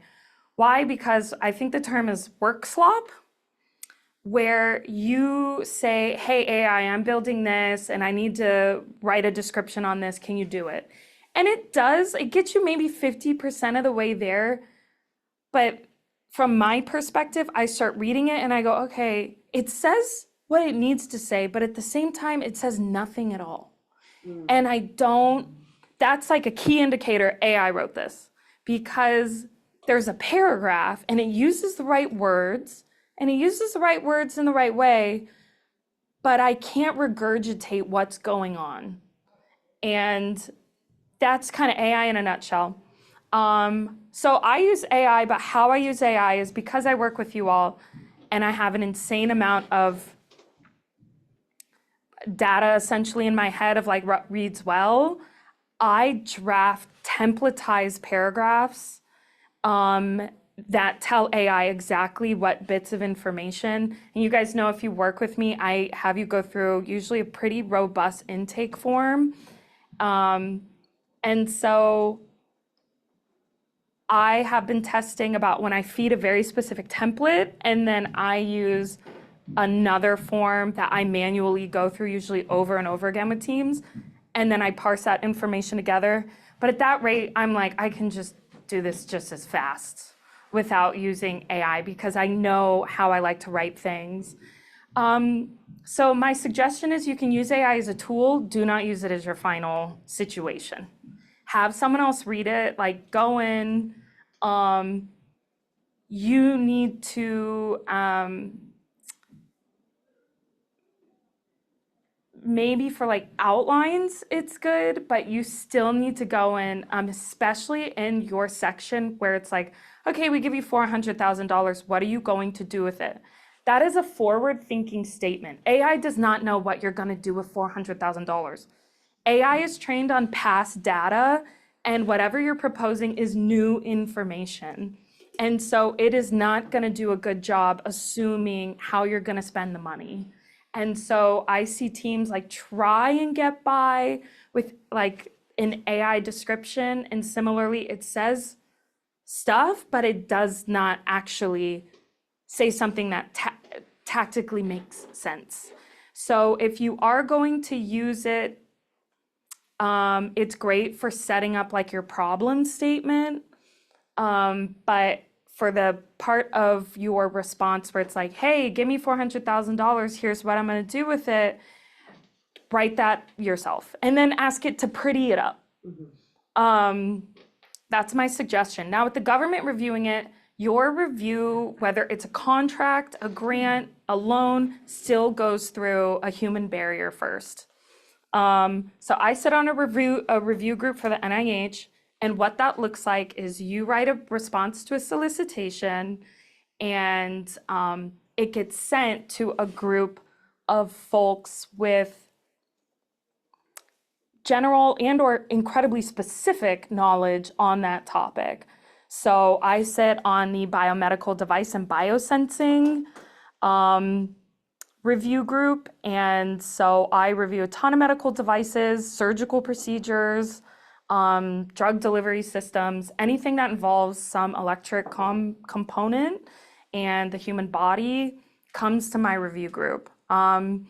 [SPEAKER 1] Why? Because I think the term is work slop, where you say, hey, AI, I'm building this and I need to write a description on this. Can you do it? And it does. It gets you maybe 50% of the way there. But from my perspective, I start reading it and I go, okay, it says what it needs to say, but at the same time, it says nothing at all. And that's like a key indicator AI wrote this, because there's a paragraph and it uses the right words and it uses the right words in the right way, but I can't regurgitate what's going on. And that's kind of AI in a nutshell. So I use AI, but how I use AI is because I work with you all and I have an insane amount of data essentially in my head of like what reads well. I draft templatized paragraphs that tell AI exactly what bits of information. And you guys know, if you work with me, I have you go through usually a pretty robust intake form. And so I have been testing about when I feed a very specific template, and then I use another form that I manually go through, usually over and over again with teams, and then I parse that information together. But at that rate, I'm like, I can just do this just as fast without using AI, because I know how I like to write things. So my suggestion is you can use AI as a tool. Do not use it as your final situation. Have someone else read it, like go in. You need to maybe for like outlines, it's good, but you still need to go in, especially in your section where it's like, okay, we give you $400,000. What are you going to do with it? That is a forward-thinking statement. AI does not know what you're going to do with $400,000. AI is trained on past data, and whatever you're proposing is new information. And so it is not going to do a good job assuming how you're going to spend the money. And so I see teams like try and get by with like an AI description, and similarly it says stuff, but it does not actually say something that tactically makes sense. So if you are going to use it, it's great for setting up like your problem statement, but for the part of your response where it's like, hey, give me $400,000, here's what I'm gonna do with it, write that yourself and then ask it to pretty it up. That's my suggestion. Now with the government reviewing it, your review, whether it's a contract, a grant, a loan, still goes through a human barrier first. So I sit on a review group for the NIH, and what that looks like is you write a response to a solicitation, and it gets sent to a group of folks with general and or incredibly specific knowledge on that topic. So I sit on the biomedical device and biosensing review group. And so I review a ton of medical devices, surgical procedures, drug delivery systems, anything that involves some electric component and the human body comes to my review group. And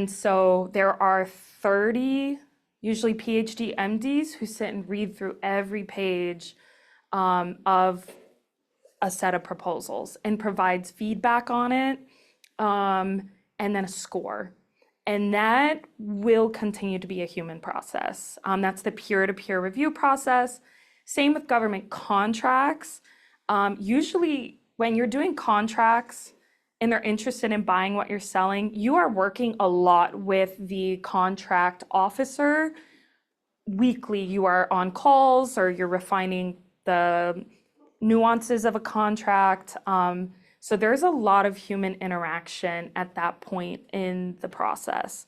[SPEAKER 1] so there are 30, usually PhD MDs, who sit and read through every page of a set of proposals and provides feedback on it, and then a score. And that will continue to be a human process. That's the peer-to-peer review process. Same with government contracts. Usually when you're doing contracts and they're interested in buying what you're selling, you are working a lot with the contract officer. Weekly, you are on calls or you're refining the nuances of a contract. So there's a lot of human interaction at that point in the process.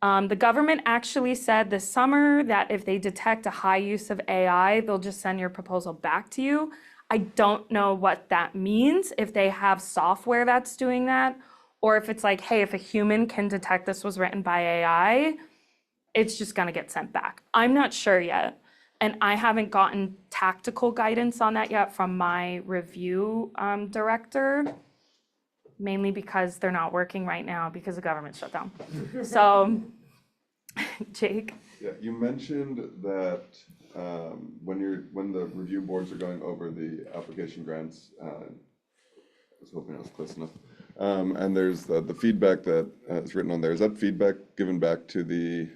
[SPEAKER 1] The government actually said this summer that if they detect a high use of AI, they'll just send your proposal back to you. I don't know what that means, if they have software that's doing that, or if it's like, hey, if a human can detect this was written by AI, it's just gonna get sent back. I'm not sure yet. And I haven't gotten tactical guidance on that yet from my review director, mainly because they're not working right now because the government shut down. So, Jake?
[SPEAKER 4] Yeah, you mentioned that when the review boards are going over the application grants, I was hoping I was close enough. And there's the feedback that is written on there. Is that feedback given back to the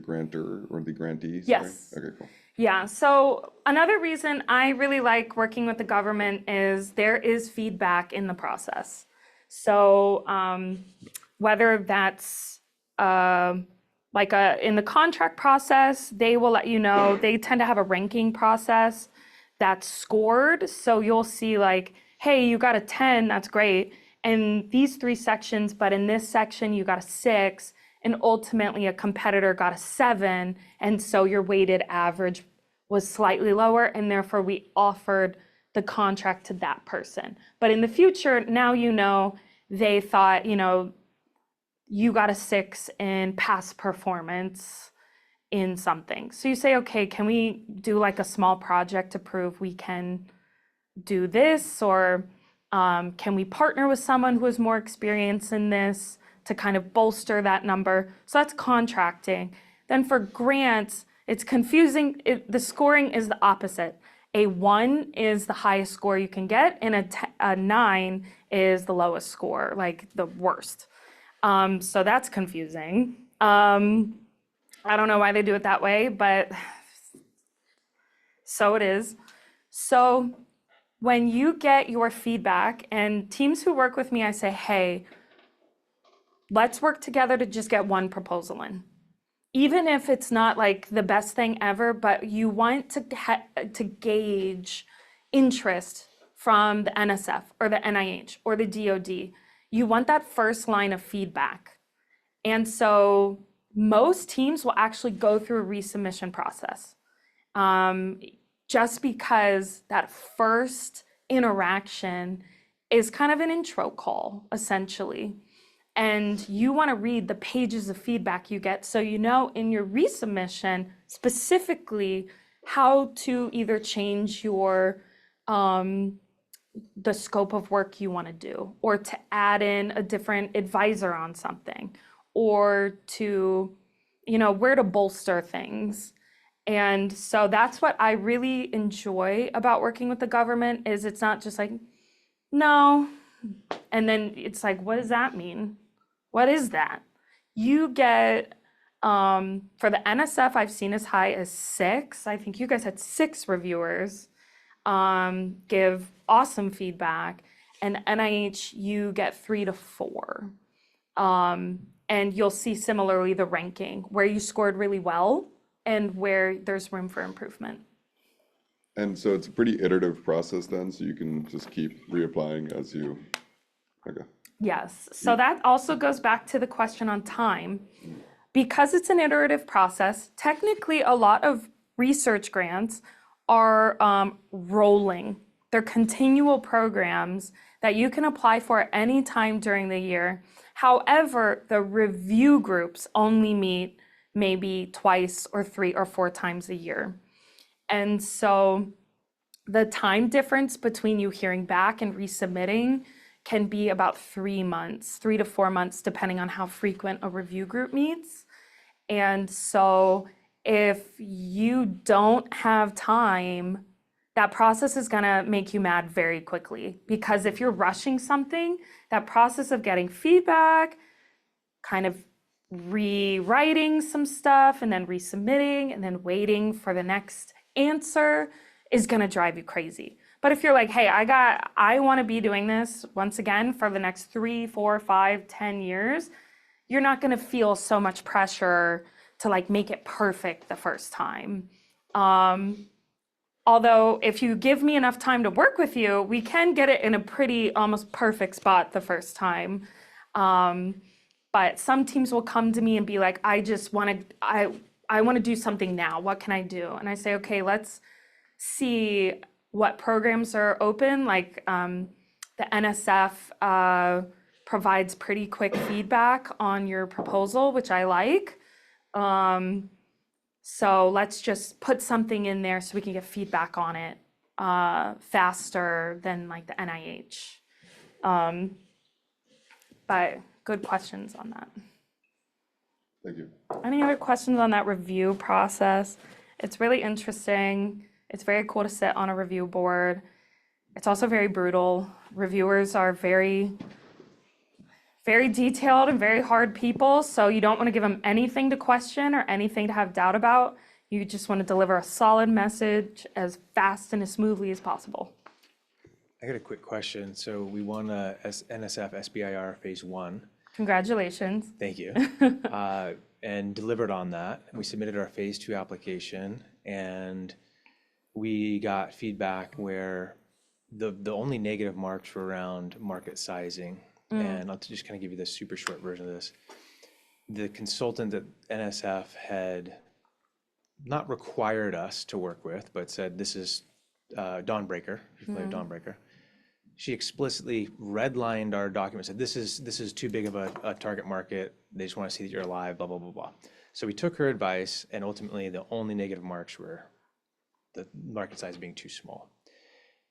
[SPEAKER 4] grantor or the grantee? Sorry?
[SPEAKER 1] Yes.
[SPEAKER 4] Okay, cool.
[SPEAKER 1] Yeah, so another reason I really like working with the government is there is feedback in the process. So whether that's in the contract process, they will let you know, they tend to have a ranking process that's scored. So you'll see like, hey, you got a 10, that's great. And these 3 sections, but in this section, you got a 6. And ultimately a competitor got a 7, and so your weighted average was slightly lower, and therefore we offered the contract to that person. But in the future, now you know, they thought, you got a 6 in past performance in something. So you say, okay, can we do like a small project to prove we can do this? Or can we partner with someone who has more experience in this to kind of bolster that number? So that's contracting. Then for grants, it's confusing. The scoring is the opposite. A 1 is the highest score you can get, and a 9 is the lowest score, like the worst. So that's confusing. I don't know why they do it that way, but so it is. So when you get your feedback, and teams who work with me, I say, hey, let's work together to just get one proposal in. Even if it's not like the best thing ever, but you want to gauge interest from the NSF or the NIH or the DoD. You want that first line of feedback. And so most teams will actually go through a resubmission process. Just because that first interaction is kind of an intro call, essentially. And you want to read the pages of feedback you get so you know in your resubmission specifically how to either change your the scope of work you want to do, or to add in a different advisor on something, or to, where to bolster things. And so that's what I really enjoy about working with the government, is it's not just like, no. And then it's like, what does that mean? What is that? You get, for the NSF, I've seen as high as 6. I think you guys had 6 reviewers give awesome feedback. And NIH, you get 3 to 4. And you'll see similarly the ranking, where you scored really well and where there's room for improvement.
[SPEAKER 4] And so it's a pretty iterative process then, so you can just keep reapplying as you, okay.
[SPEAKER 1] Yes, so that also goes back to the question on time. Because it's an iterative process, technically a lot of research grants are rolling. They're continual programs that you can apply for any time during the year. However, the review groups only meet maybe twice or 3 or 4 times a year. And so the time difference between you hearing back and resubmitting can be about 3 months, 3 to 4 months, depending on how frequent a review group meets. And so if you don't have time, that process is gonna make you mad very quickly. Because if you're rushing something, that process of getting feedback, kind of rewriting some stuff, and then resubmitting, and then waiting for the next answer is gonna drive you crazy. But if you're like, hey, I wanna be doing this once again for the next 3, 4, 5, 10 years, you're not gonna feel so much pressure to like make it perfect the first time. Although if you give me enough time to work with you, we can get it in a pretty almost perfect spot the first time. But some teams will come to me and be like, I wanna do something now. What can I do? And I say, okay, let's see what programs are open. Like the NSF provides pretty quick feedback on your proposal, which I like. So let's just put something in there so we can get feedback on it faster than like the NIH. But good questions on that.
[SPEAKER 4] Thank you.
[SPEAKER 1] Any other questions on that review process? It's really interesting. It's very cool to sit on a review board. It's also very brutal. Reviewers are very, very detailed and very hard people, so you don't want to give them anything to question or anything to have doubt about. You just want to deliver a solid message as fast and as smoothly as possible.
[SPEAKER 9] I got a quick question. So we won a NSF SBIR Phase 1.
[SPEAKER 1] Congratulations.
[SPEAKER 9] Thank you. And delivered on that. We submitted our Phase 2 application, and we got feedback where the only negative marks were around market sizing. And I'll just kind of give you the super short version of this. The consultant that NSF had not required us to work with, but said, this is Dawnbreaker, if you're familiar with Dawnbreaker. She explicitly redlined our document, said, this is too big of a target market. They just want to see that you're alive, blah, blah, blah, blah. So we took her advice, and ultimately the only negative marks were the market size being too small.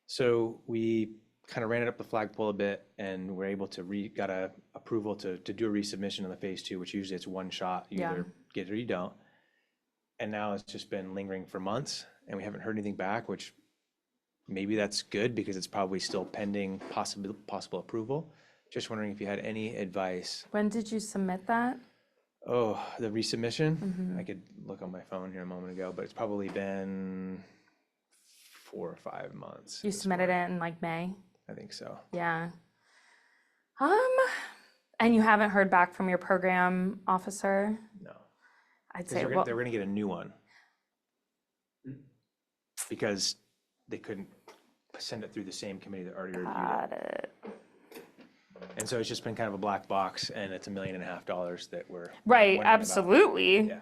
[SPEAKER 9] So we kind of ran it up the flagpole a bit, and we're able to got a approval to do a resubmission in the Phase 2, which usually it's one shot. You either get it or you don't. And now it's just been lingering for months, and we haven't heard anything back, which maybe that's good because it's probably still pending possible approval. Just wondering if you had any advice.
[SPEAKER 1] When did you submit that?
[SPEAKER 9] Oh, the resubmission? I could look on my phone here a moment ago, but it's probably been 4 or 5 months.
[SPEAKER 1] You submitted it in like May?
[SPEAKER 9] I think so.
[SPEAKER 1] Yeah. And you haven't heard back from your program officer?
[SPEAKER 9] No.
[SPEAKER 1] I'd
[SPEAKER 9] Because
[SPEAKER 1] say,
[SPEAKER 9] they're going to get a new one because they couldn't send it through the same committee that already reviewed
[SPEAKER 1] got it.
[SPEAKER 9] And so it's just been kind of a black box, and it's $1.5 million that we're
[SPEAKER 1] Right,
[SPEAKER 9] wondering
[SPEAKER 1] absolutely.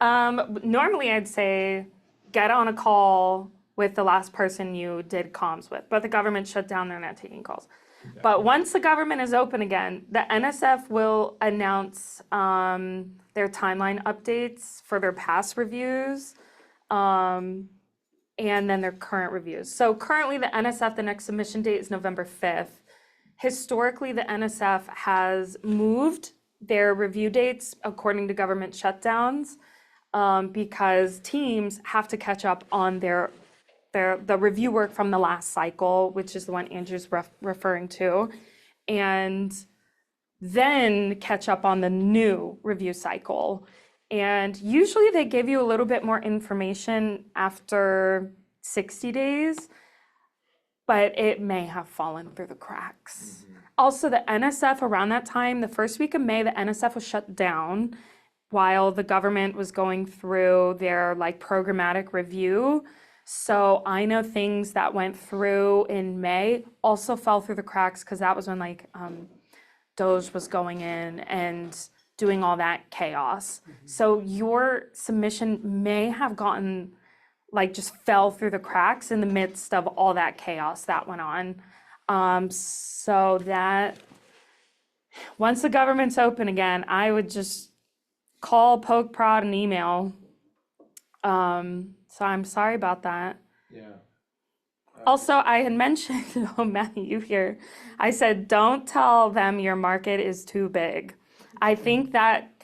[SPEAKER 9] Yeah.
[SPEAKER 1] Normally I'd say get on a call with the last person you did comms with, but the government shut down, they're not taking calls. But once the government is open again, the NSF will announce their timeline updates for their past reviews and then their current reviews. So currently the NSF, the next submission date is November 5th. Historically, the NSF has moved their review dates according to government shutdowns because teams have to catch up on the review work from the last cycle, which is the one Andrew's referring to, and then catch up on the new review cycle. And usually they give you a little bit more information after 60 days, but it may have fallen through the cracks. Also, the NSF around that time, the first week of May, the NSF was shut down while the government was going through their like programmatic review. So I know things that went through in May also fell through the cracks because that was when like Doge was going in and doing all that chaos. So your submission may have gotten like just fell through the cracks in the midst of all that chaos that went on. So that once the government's open again, I would just call, poke, prod, and email. So I'm sorry about that.
[SPEAKER 9] Yeah.
[SPEAKER 1] Also, I had mentioned, oh, Matthew, you here. I said, don't tell them your market is too big. I think that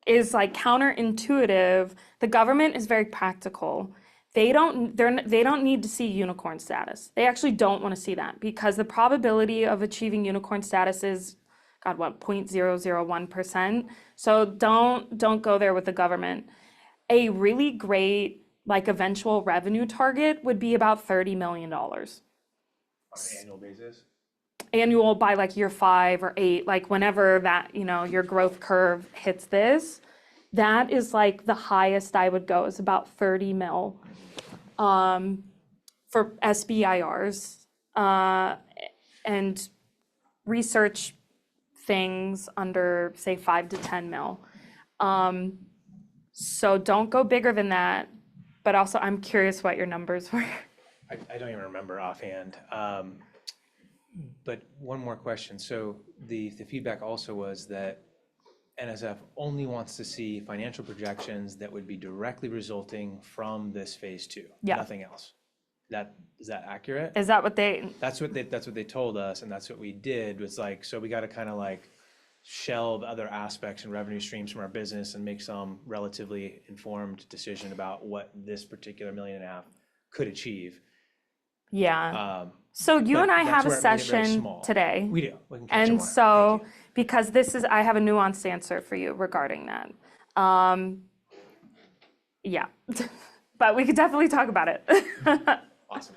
[SPEAKER 1] is like counterintuitive. The government is very practical. They don't need to see unicorn status. They actually don't want to see that because the probability of achieving unicorn status is, God, what, 0.001%. So don't go there with the government. A really great like eventual revenue target would be about $30 million.
[SPEAKER 9] On an annual basis?
[SPEAKER 1] Annual by like year 5 or 8, like whenever that, your growth curve hits this, that is like the highest I would go is about 30 mil for SBIRs and research things under say 5 to 10 mil. So don't go bigger than that. But also, I'm curious what your numbers were.
[SPEAKER 9] I don't even remember offhand. But one more question. So the feedback also was that NSF only wants to see financial projections that would be directly resulting from this phase two.
[SPEAKER 1] Yeah.
[SPEAKER 9] Nothing else. Is that accurate?
[SPEAKER 1] Is that what they,
[SPEAKER 9] That's what they told us, and that's what we did, was like, so we got to kind of like shelve other aspects and revenue streams from our business and make some relatively informed decision about what this particular $1.5 million could achieve.
[SPEAKER 1] yeah. So you
[SPEAKER 9] but
[SPEAKER 1] and I
[SPEAKER 9] that's
[SPEAKER 1] have a
[SPEAKER 9] where it made it very
[SPEAKER 1] session
[SPEAKER 9] small.
[SPEAKER 1] today.
[SPEAKER 9] We do. We can catch
[SPEAKER 1] And
[SPEAKER 9] up on it.
[SPEAKER 1] so,
[SPEAKER 9] Thank you.
[SPEAKER 1] because I have a nuanced answer for you regarding that. Yeah, but we could definitely talk about it.
[SPEAKER 9] Awesome.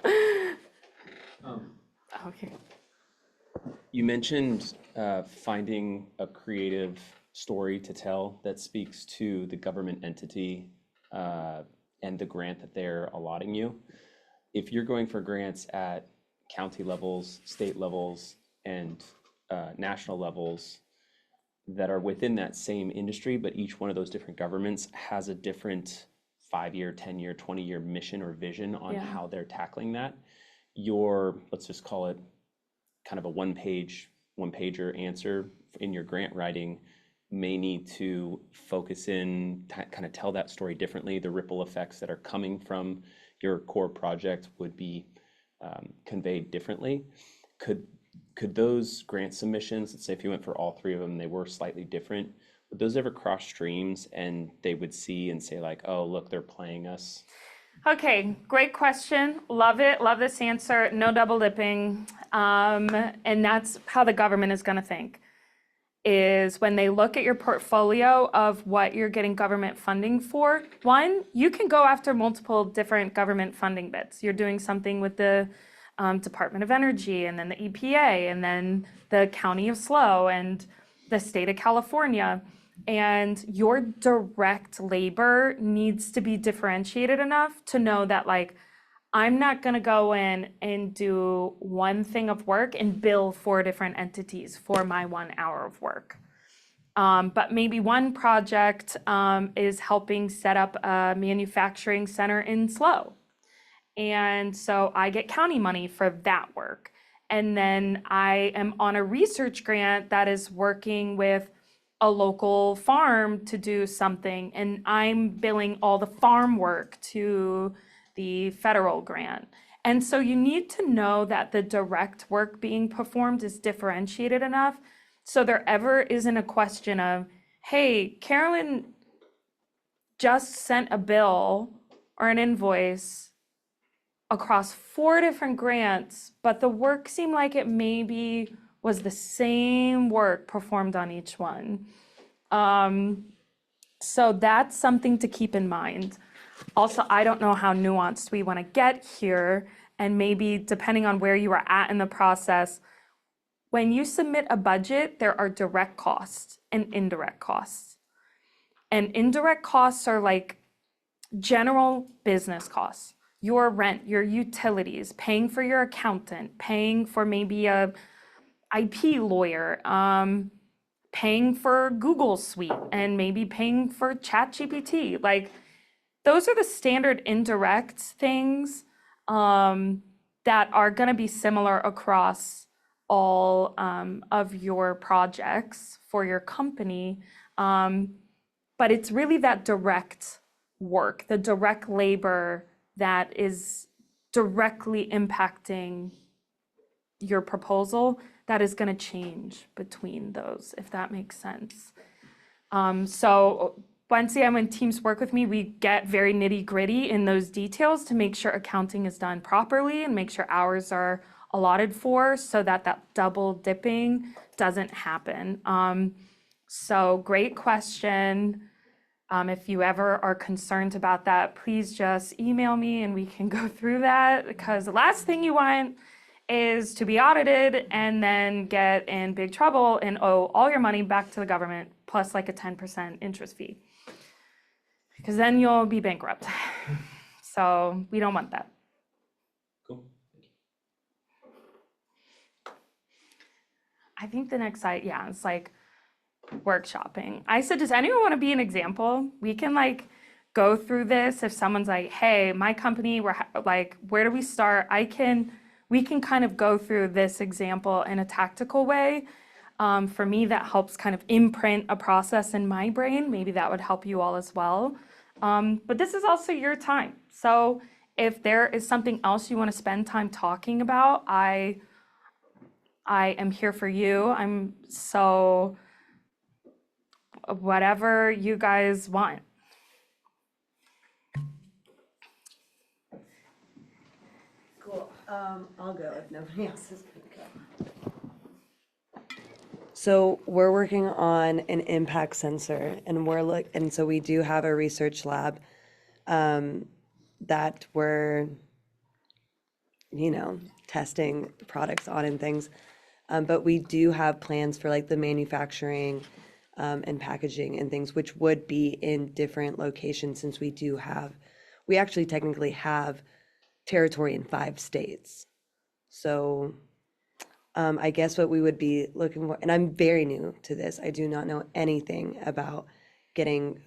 [SPEAKER 1] Okay.
[SPEAKER 7] You mentioned finding a creative story to tell that speaks to the government entity and the grant that they're allotting you. If you're going for grants at county levels, state levels, and national levels that are within that same industry, but each one of those different governments has a different 5-year, 10-year, 20-year mission or vision on
[SPEAKER 1] Yeah.
[SPEAKER 7] how they're tackling that. Your, let's just call it kind of a one-pager answer in your grant writing may need to focus in, kind of tell that story differently. The ripple effects that are coming from your core project would be conveyed differently. Could those grant submissions, let's say if you went for all 3 of them, they were slightly different, would those ever cross streams and they would see and say like, oh, look, they're playing us?
[SPEAKER 1] Okay, great question. Love it. Love this answer. No double dipping. And that's how the government is going to think, is when they look at your portfolio of what you're getting government funding for. One, you can go after multiple different government funding bits. You're doing something with the Department of Energy, and then the EPA, and then the County of SLO, and the state of California. And your direct labor needs to be differentiated enough to know that, like, I'm not going to go in and do one thing of work and bill 4 different entities for my 1 hour of work. But maybe one project is helping set up a manufacturing center in SLO. And so I get county money for that work. And then I am on a research grant that is working with a local farm to do something, and I'm billing all the farm work to the federal grant. And so you need to know that the direct work being performed is differentiated enough so there ever isn't a question of, hey, Carolyn just sent a bill or an invoice across 4 different grants, but the work seemed like it maybe was the same work performed on each one. So that's something to keep in mind. Also, I don't know how nuanced we want to get here, and maybe depending on where you are at in the process, when you submit a budget, there are direct costs and indirect costs. And indirect costs are like general business costs. Your rent, your utilities, paying for your accountant, paying for maybe a IP lawyer, paying for Google Suite, and maybe paying for ChatGPT. Like, those are the standard indirect things that are going to be similar across all of your projects for your company. But it's really that direct work, the direct labor that is directly impacting your proposal that is going to change between those, if that makes sense. So Wednesday, when teams work with me, we get very nitty gritty in those details to make sure accounting is done properly and make sure hours are allotted for, so that that double dipping doesn't happen. So great question. If you ever are concerned about that, please just email me and we can go through that, because the last thing you want is to be audited and then get in big trouble and owe all your money back to the government plus like a 10% interest fee, because then you'll be bankrupt. So we don't want that.
[SPEAKER 7] Cool.
[SPEAKER 1] I think the next site, yeah, it's like workshopping. I said, does anyone want to be an example? We can like go through this. If someone's like, hey, my company, we're like, where do we start? We can kind of go through this example in a tactical way. For me, that helps kind of imprint a process in my brain. Maybe that would help you all as well. But this is also your time. So if there is something else you want to spend time talking about, I am here for you. I'm so whatever you guys want.
[SPEAKER 2] Cool. I'll go if nobody else is gonna go. So we're working on an impact sensor, and so we do have a research lab that we're, testing products on and things. But we do have plans for like the manufacturing and packaging and things, which would be in different locations since we actually technically have territory in 5 states. So I guess what we would be looking for, and I'm very new to this, I do not know anything about getting,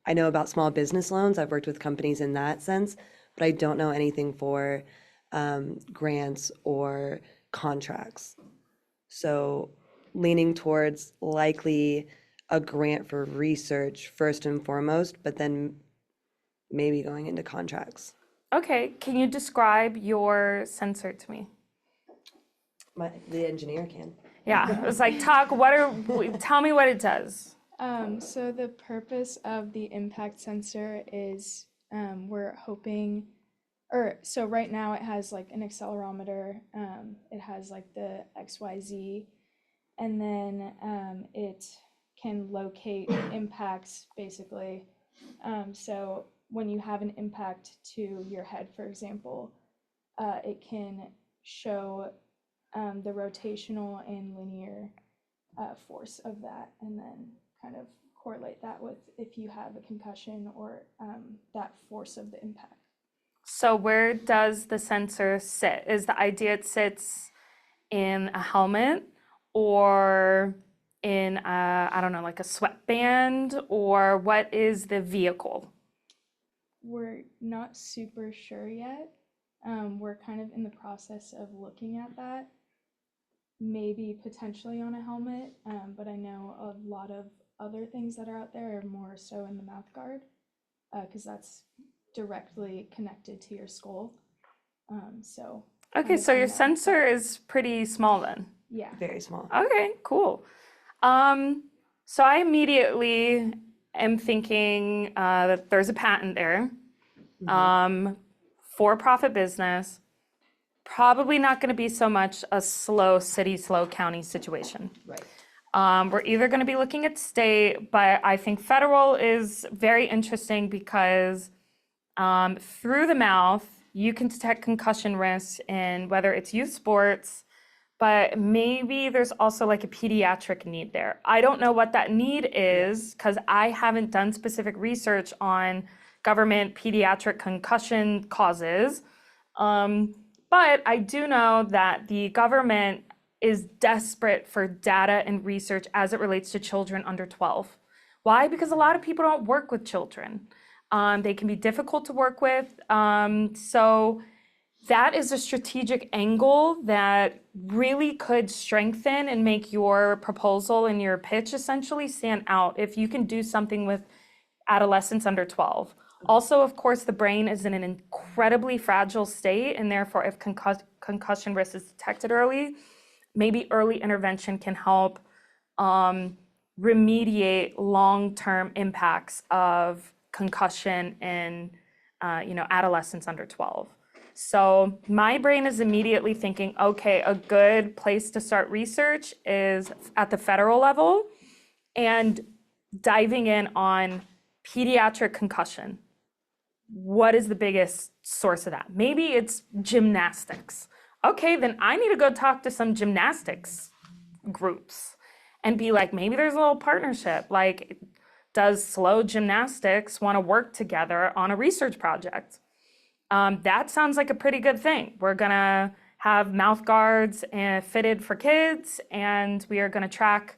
[SPEAKER 2] I know about small business loans, I've worked with companies in that sense, but I don't know anything for grants or contracts. So leaning towards likely a grant for research first and foremost, but then maybe going into contracts.
[SPEAKER 1] Okay, can you describe your sensor to me?
[SPEAKER 2] The engineer can.
[SPEAKER 1] Yeah, it was like, tell me what it does.
[SPEAKER 11] So the purpose of the impact sensor is we're hoping, so right now it has like an accelerometer, it has like the XYZ, and then it can locate impacts basically. So when you have an impact to your head, for example, it can show the rotational and linear force of that, and then kind of correlate that with if you have a concussion or that force of the impact.
[SPEAKER 1] So where does the sensor sit? Is the idea it sits in a helmet or in I don't know, like a sweatband, or what is the vehicle?
[SPEAKER 11] We're not super sure yet. We're kind of in the process of looking at that. Maybe potentially on a helmet, but I know a lot of other things that are out there are more so in the mouth guard, because that's directly connected to your skull. So
[SPEAKER 1] Okay, so your sensor is pretty small then.
[SPEAKER 11] yeah,
[SPEAKER 2] Very small.
[SPEAKER 1] Okay, cool. So I immediately am thinking that there's a patent there. For-profit business, probably not going to be so much a slow city, slow county situation.
[SPEAKER 2] Right.
[SPEAKER 1] We're either going to be looking at state, but I think federal is very interesting because through the mouth, you can detect concussion risk in whether it's youth sports, but maybe there's also like a pediatric need there. I don't know what that need is because I haven't done specific research on government pediatric concussion causes. But I do know that the government is desperate for data and research as it relates to children under 12. Why? Because a lot of people don't work with children. They can be difficult to work with. So that is a strategic angle that really could strengthen and make your proposal and your pitch essentially stand out if you can do something with adolescents under 12. Also, of course, the brain is in an incredibly fragile state, and therefore if concussion risk is detected early, maybe early intervention can help remediate long-term impacts of concussion in adolescents under 12. So my brain is immediately thinking, okay, a good place to start research is at the federal level and diving in on pediatric concussion. What is the biggest source of that? Maybe it's gymnastics. Okay, then I need to go talk to some gymnastics groups and be like, maybe there's a little partnership. Like, does slow gymnastics want to work together on a research project? That sounds like a pretty good thing. We're gonna have mouth guards fitted for kids, and we are gonna track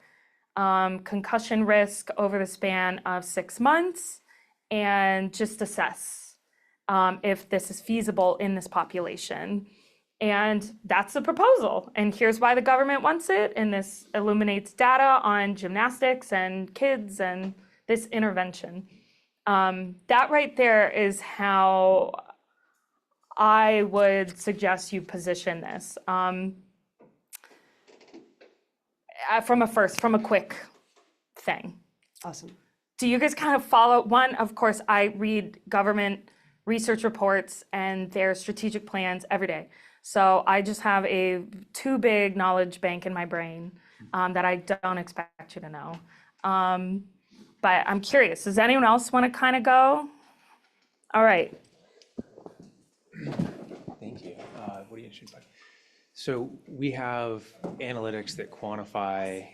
[SPEAKER 1] concussion risk over the span of 6 months and just assess if this is feasible in this population. And that's the proposal. And here's why the government wants it. And this illuminates data on gymnastics and kids and this intervention. That right there is how I would suggest you position this. From a quick thing.
[SPEAKER 2] Awesome.
[SPEAKER 1] Do you guys kind of follow? One, of course, I read government research reports and their strategic plans every day. So I just have a too big knowledge bank in my brain that I don't expect you to know. But I'm curious, does anyone else want to kind of go? All right.
[SPEAKER 9] Thank you. What are you interested in? So we have analytics that quantify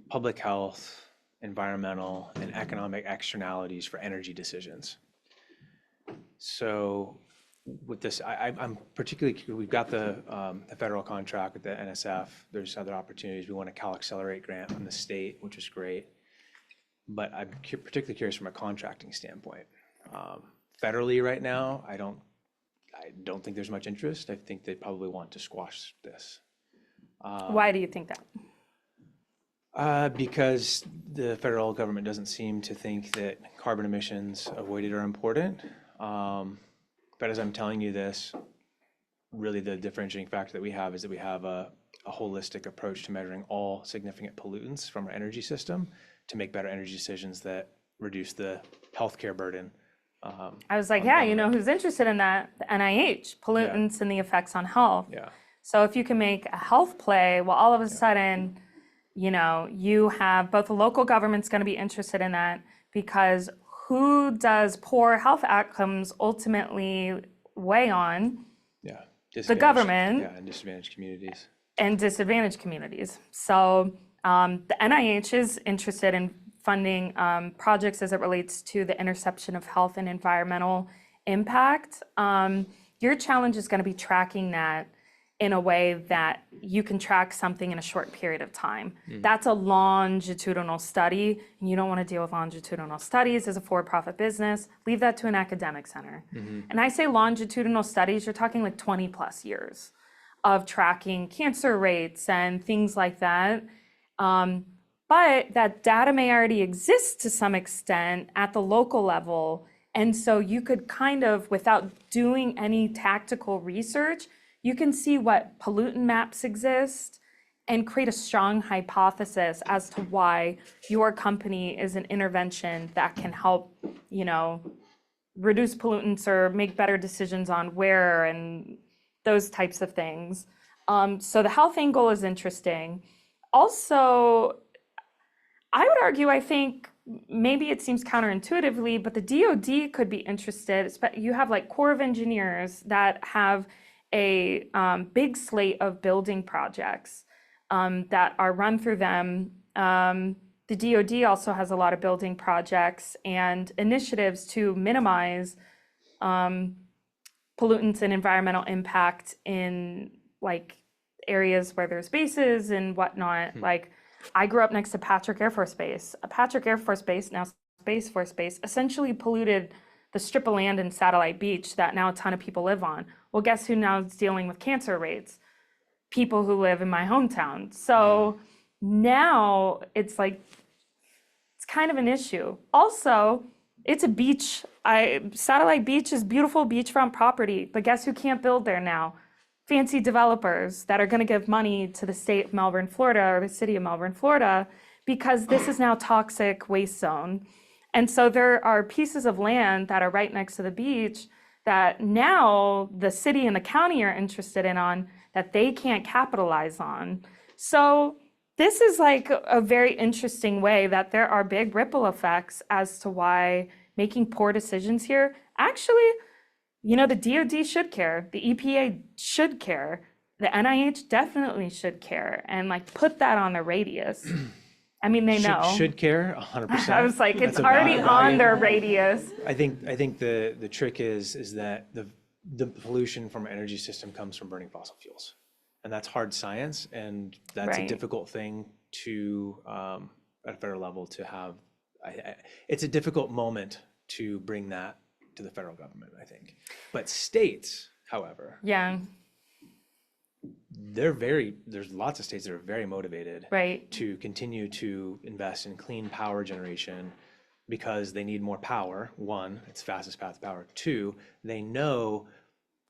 [SPEAKER 9] public health, environmental, and economic externalities for energy decisions. So with this, I'm particularly, we've got the federal contract with the NSF. There's other opportunities. We want a Cal Accelerate grant from the state, which is great. But I'm particularly curious from a contracting standpoint. Federally right now, I don't think there's much interest. I think they probably want to squash this.
[SPEAKER 1] Why do you think that?
[SPEAKER 9] Because the federal government doesn't seem to think that carbon emissions avoided are important. But as I'm telling you this, really the differentiating factor that we have is that we have a holistic approach to measuring all significant pollutants from our energy system to make better energy decisions that reduce the healthcare burden.
[SPEAKER 1] I was like, yeah, you know who's interested in that? The NIH, pollutants and the effects on health.
[SPEAKER 9] Yeah.
[SPEAKER 1] So if you can make a health play, well, all of a sudden, you know, you have both the local government's going to be interested in that, because who does poor health outcomes ultimately weigh on?
[SPEAKER 9] Yeah.
[SPEAKER 1] The government.
[SPEAKER 9] Yeah, and disadvantaged communities.
[SPEAKER 1] And disadvantaged communities. So the NIH is interested in funding projects as it relates to the intersection of health and environmental impact. Your challenge is going to be tracking that in a way that you can track something in a short period of time. That's a longitudinal study, and you don't want to deal with longitudinal studies as a for-profit business. Leave that to an academic center. And I say longitudinal studies, you're talking like 20 plus years of tracking cancer rates and things like that. But that data may already exist to some extent at the local level. And so you could kind of, without doing any tactical research, you can see what pollutant maps exist and create a strong hypothesis as to why your company is an intervention that can help, you know, reduce pollutants or make better decisions on where and those types of things. So the health angle is interesting. Also, I would argue, I think maybe it seems counterintuitively, but the DoD could be interested. You have like Corps of Engineers that have a big slate of building projects that are run through them. The DoD also has a lot of building projects and initiatives to minimize pollutants and environmental impact in like areas where there's bases and whatnot. Like I grew up next to Patrick Air Force Base. Patrick Air Force Base, now Space Force Base, essentially polluted the strip of land in Satellite Beach that now a ton of people live on. Well, guess who now is dealing with cancer rates? People who live in my hometown. So now it's like, it's kind of an issue. Also, it's a beach. Satellite Beach is beautiful beachfront property, but guess who can't build there now? Fancy developers that are going to give money to the state of Melbourne, Florida, or the city of Melbourne, Florida, because this is now toxic waste zone. And so there are pieces of land that are right next to the beach that now the city and the county are interested in on that they can't capitalize on. So this is like a very interesting way that there are big ripple effects as to why making poor decisions here, actually, you know, the DoD should care, the EPA should care, the NIH definitely should care, and like put that on the radius. I mean, they know.
[SPEAKER 9] Should care 100%.
[SPEAKER 1] I was like, it's already on their radius.
[SPEAKER 9] I think the trick is that the pollution from our energy system comes from burning fossil fuels, and that's hard science, and that's a difficult thing to at a federal level to have. It's a difficult moment to bring that to the federal government, I think. But states, however, there's lots of states that are very motivated
[SPEAKER 1] Right.
[SPEAKER 9] to continue to invest in clean power generation because they need more power. One, it's fastest path to power. Two, they know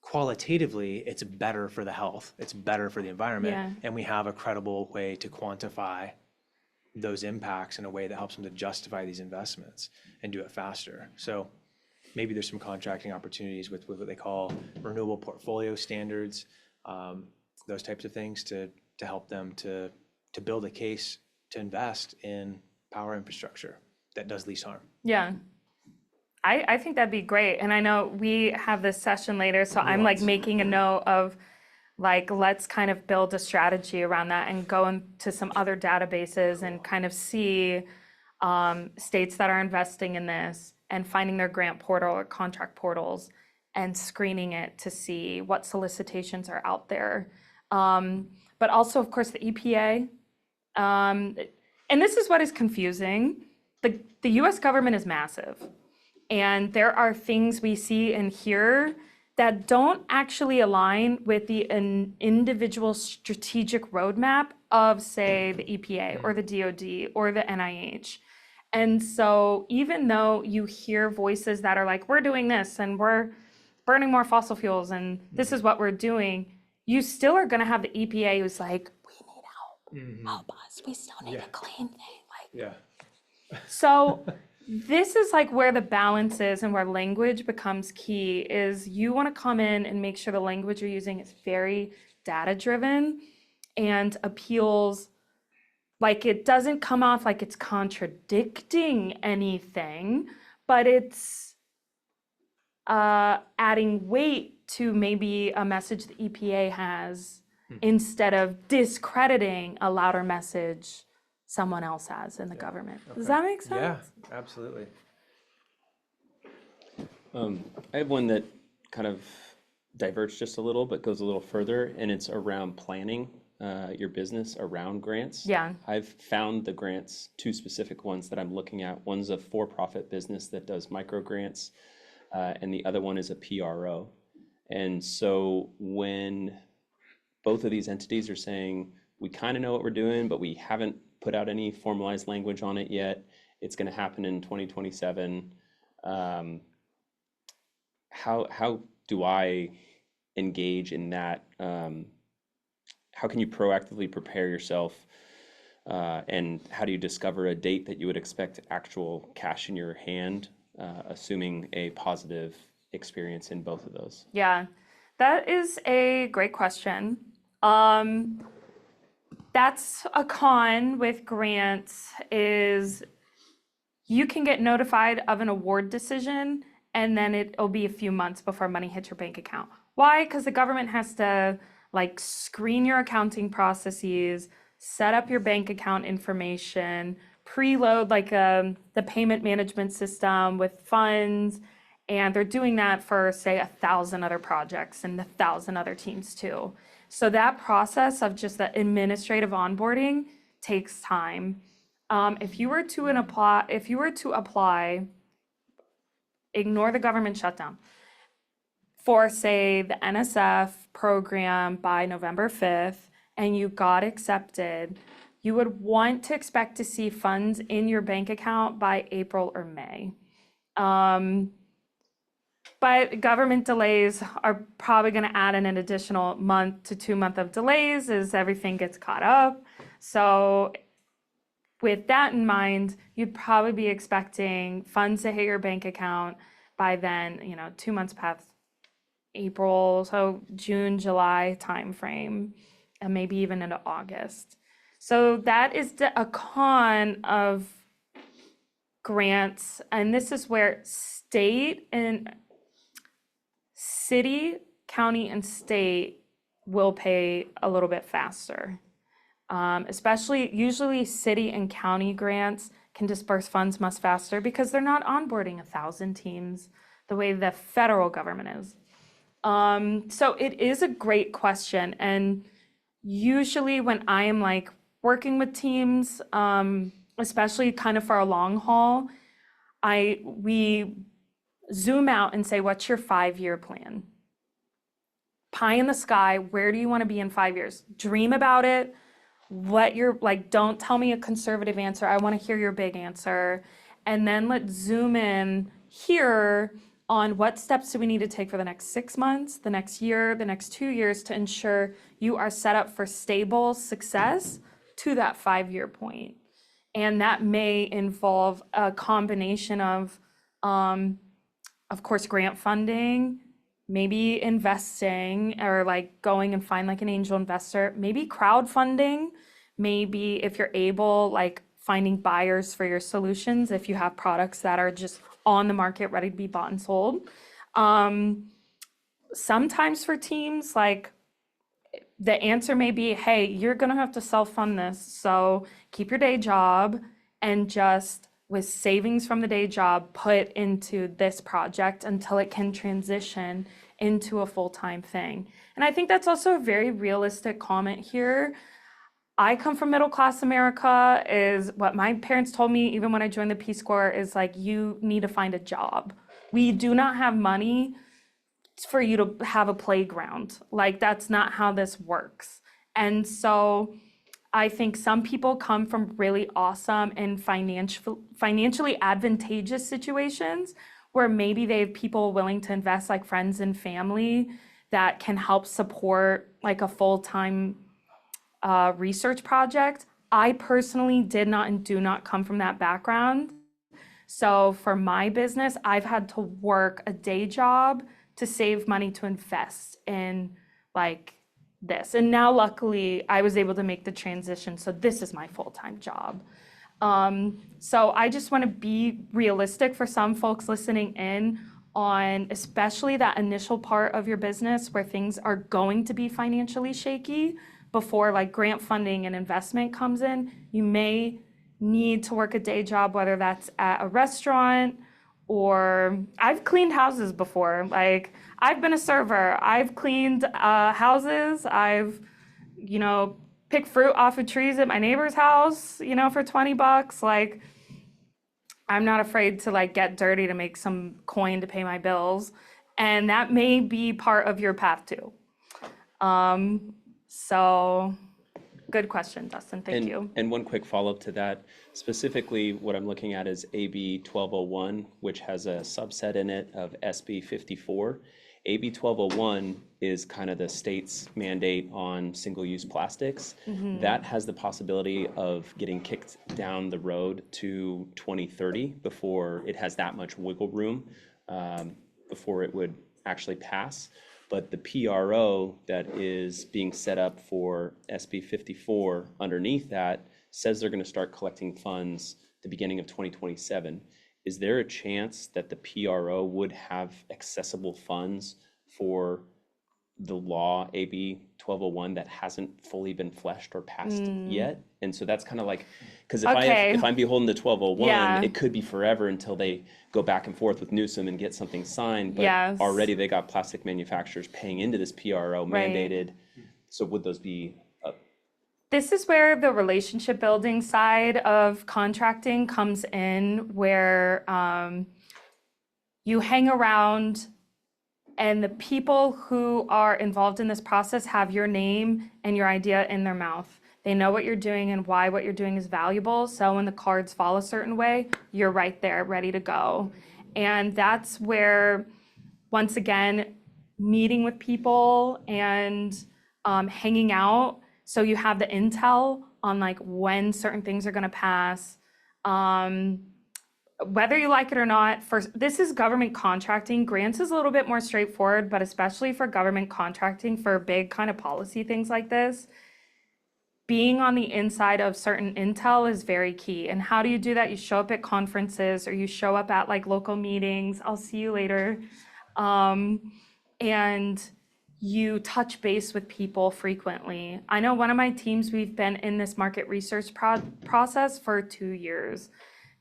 [SPEAKER 9] qualitatively it's better for the health, it's better for the environment,
[SPEAKER 1] Yeah.
[SPEAKER 9] and we have a credible way to quantify those impacts in a way that helps them to justify these investments and do it faster. So maybe there's some contracting opportunities with what they call renewable portfolio standards, those types of things to help them to build a case to invest in power infrastructure that does least harm.
[SPEAKER 1] Yeah. I think that'd be great. And I know we have this session later, so I'm like making a note of like, let's kind of build a strategy around that and go into some other databases and kind of see states that are investing in this and finding their grant portal or contract portals and screening it to see what solicitations are out there. But also, of course, the EPA. And this is what is confusing. The US government is massive. And there are things we see and hear that don't actually align with the individual strategic roadmap of, say, the EPA or the DoD or the NIH. And so even though you hear voices that are like, we're doing this and we're burning more fossil fuels and this is what we're doing, you still are going to have the EPA who's like, we need help. Help us. We still need a clean thing. So this is like where the balance is and where language becomes key is you want to come in and make sure the language you're using is very data driven and appeals, like it doesn't come off like it's contradicting anything, but it's adding weight to maybe a message the EPA has instead of discrediting a louder message someone else has in the government. Does that make sense?
[SPEAKER 9] Yeah, absolutely.
[SPEAKER 5] I have one that kind of diverges just a little, but goes a little further, and it's around planning your business around grants.
[SPEAKER 1] Yeah.
[SPEAKER 5] I've found the grants, two specific ones that I'm looking at. One's a for-profit business that does micro grants, and the other one is a PRO. And so when both of these entities are saying, we kind of know what we're doing, but we haven't put out any formalized language on it yet. It's going to happen in 2027. How do I engage in that? How can you proactively prepare yourself? And how do you discover a date that you would expect actual cash in your hand, assuming a positive experience in both of those?
[SPEAKER 1] Yeah, that is a great question. That's a con with grants is you can get notified of an award decision and then it'll be a few months before money hits your bank account. Why? Because the government has to like screen your accounting processes, set up your bank account information, preload like the payment management system with funds. And they're doing that for, say, 1,000 other projects and 1,000 other teams too. So that process of just the administrative onboarding takes time. If you were to apply, ignore the government shutdown for, say, the NSF program by November 5th, and you got accepted, you would want to expect to see funds in your bank account by April or May. But government delays are probably going to add in an additional month to 2 months of delays as everything gets caught up. So with that in mind, you'd probably be expecting funds to hit your bank account by then, 2 months past April, so June, July timeframe, and maybe even into August. So that is a con of grants. And this is where city, county, and state will pay a little bit faster. Usually city and county grants can disperse funds much faster because they're not onboarding 1,000 teams the way the federal government is. So it is a great question. And usually when I am like working with teams, especially kind of for a long haul, we zoom out and say, what's your 5-year plan? pie in the sky. Where do you want to be in 5 years? Dream about it. What you're like, don't tell me a conservative answer. I want to hear your big answer. And then let's zoom in here on what steps do we need to take for the next 6 months, the next year, the next 2 years to ensure you are set up for stable success to that 5-year point. And that may involve a combination of course, grant funding, maybe investing or like going and find like an angel investor, maybe crowdfunding, maybe if you're able, like finding buyers for your solutions if you have products that are just on the market ready to be bought and sold. Sometimes for teams, like the answer may be, hey, you're gonna have to self-fund this, so keep your day job and just with savings from the day job put into this project until it can transition into a full-time thing. And I think that's also a very realistic comment here. I come from middle class America, is what my parents told me even when I joined the Peace Corps, is like, you need to find a job. We do not have money for you to have a playground. Like, that's not how this works. And so I think some people come from really awesome and financially advantageous situations where maybe they have people willing to invest, like friends and family, that can help support like a full-time research project. I personally did not and do not come from that background. So for my business, I've had to work a day job to save money to invest in like this. And now luckily I was able to make the transition. So this is my full-time job. So I just want to be realistic for some folks listening in on especially that initial part of your business where things are going to be financially shaky before like grant funding and investment comes in. You may need to work a day job, whether that's at a restaurant or I've cleaned houses before. Like I've been a server, I've cleaned houses, I've, picked fruit off of trees at my neighbor's house, for $20. Like I'm not afraid to like get dirty to make some coin to pay my bills. And that may be part of your path too. So good question, Dustin, thank you.
[SPEAKER 7] And one quick follow-up to that, specifically what I'm looking at is AB 1201, which has a subset in it of SB 54. AB 1201 is kind of the state's mandate on single-use plastics. That has the possibility of getting kicked down the road to 2030 before it has that much wiggle room before it would actually pass. But the PRO that is being set up for SB 54 underneath that says they're going to start collecting funds the beginning of 2027. Is there a chance that the PRO would have accessible funds for the law AB 1201 that hasn't fully been fleshed or passed yet? And so that's kind of like, because if I'm beholden to 1201, it could be forever until they go back and forth with Newsom and get something signed. But already they got plastic manufacturers paying into this PRO mandated. So would those be?
[SPEAKER 1] This is where the relationship building side of contracting comes in, where you hang around and the people who are involved in this process have your name and your idea in their mouth. They know what you're doing and why what you're doing is valuable. So when the cards fall a certain way, you're right there, ready to go. And that's where, once again, meeting with people and hanging out, so you have the intel on like when certain things are going to pass, whether you like it or not. This is government contracting. Grants is a little bit more straightforward, but especially for government contracting for big kind of policy things like this, being on the inside of certain intel is very key. And how do you do that? You show up at conferences or you show up at like local meetings. I'll see you later. And you touch base with people frequently. I know one of my teams, we've been in this market research process for 2 years,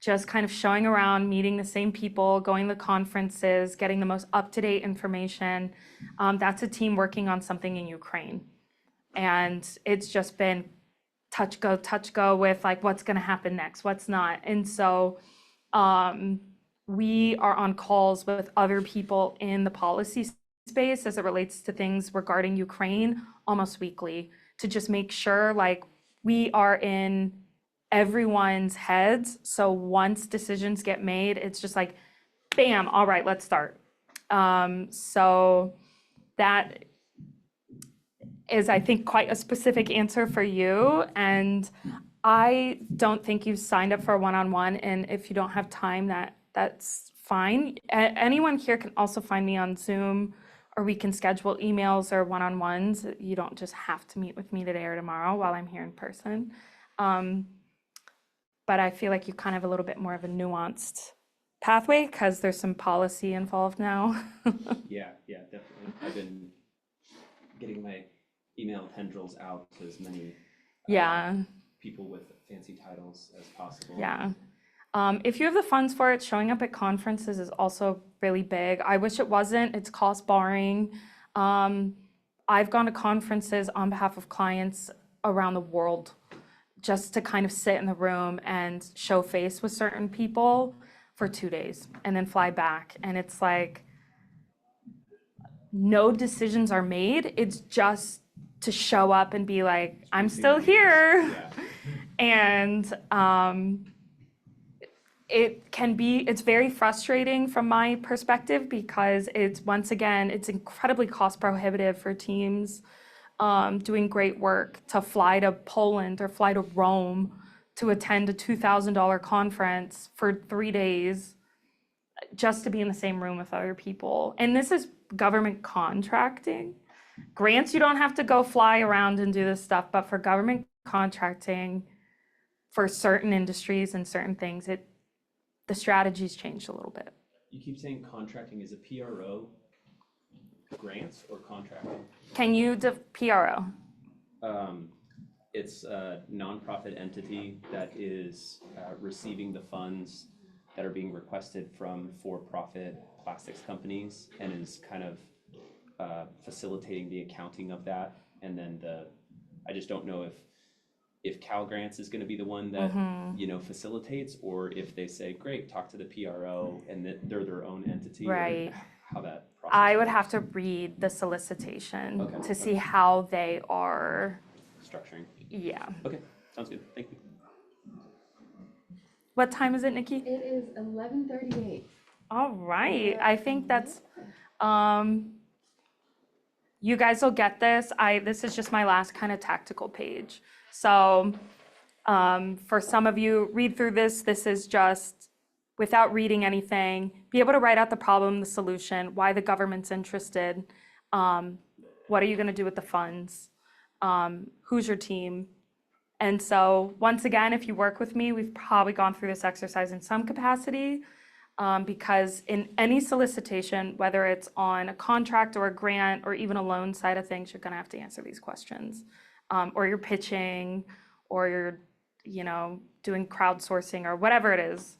[SPEAKER 1] just kind of showing around, meeting the same people, going to conferences, getting the most up-to-date information. That's a team working on something in Ukraine. And it's just been touch go with like what's going to happen next, what's not. And so we are on calls with other people in the policy space as it relates to things regarding Ukraine almost weekly to just make sure like we are in everyone's heads. So once decisions get made, it's just like, bam, all right, let's start. So that is, I think, quite a specific answer for you. And I don't think you've signed up for a one-on-one. And if you don't have time, that's fine. Anyone here can also find me on Zoom, or we can schedule emails or one-on-ones. You don't just have to meet with me today or tomorrow while I'm here in person. But I feel like you kind of have a little bit more of a nuanced pathway because there's some policy involved now.
[SPEAKER 7] Yeah, definitely. I've been getting my email tendrils out to as many people with fancy titles as possible.
[SPEAKER 1] Yeah. If you have the funds for it, showing up at conferences is also really big. I wish it wasn't. It's cost barring. I've gone to conferences on behalf of clients around the world just to kind of sit in the room and show face with certain people for 2 days and then fly back. And it's like, no decisions are made. It's just to show up and be like, I'm still here. And it's very frustrating from my perspective because once again, it's incredibly cost prohibitive for teams doing great work to fly to Poland or fly to Rome to attend a $2,000 conference for 3 days just to be in the same room with other people. And this is government contracting. Grants, you don't have to go fly around and do this stuff, but for government contracting, for certain industries and certain things, the strategy's changed a little bit.
[SPEAKER 7] You keep saying contracting is a PRO grants or contracting?
[SPEAKER 1] Can you PRO?
[SPEAKER 7] It's a nonprofit entity that is receiving the funds that are being requested from for-profit plastics companies and is kind of facilitating the accounting of that. And then I just don't know if Cal Grants is going to be the one that facilitates, or if they say, great, talk to the PRO and that they're their own entity.
[SPEAKER 1] Right.
[SPEAKER 7] How that process
[SPEAKER 1] I would
[SPEAKER 7] works.
[SPEAKER 1] have to read the solicitation to see
[SPEAKER 7] Okay.
[SPEAKER 1] how they are
[SPEAKER 7] Structuring.
[SPEAKER 1] Yeah.
[SPEAKER 7] Okay, sounds good. Thank you.
[SPEAKER 1] What time is it, Nikki?
[SPEAKER 3] It is 11:38.
[SPEAKER 1] All right. I think that's you guys will get this. This is just my last kind of tactical page. So for some of you, read through this. This is just without reading anything, be able to write out the problem, the solution, why the government's interested, what are you going to do with the funds, who's your team. And so once again, if you work with me, we've probably gone through this exercise in some capacity, because in any solicitation, whether it's on a contract or a grant or even a loan side of things, you're going to have to answer these questions, or you're pitching, or you're doing crowdsourcing or whatever it is.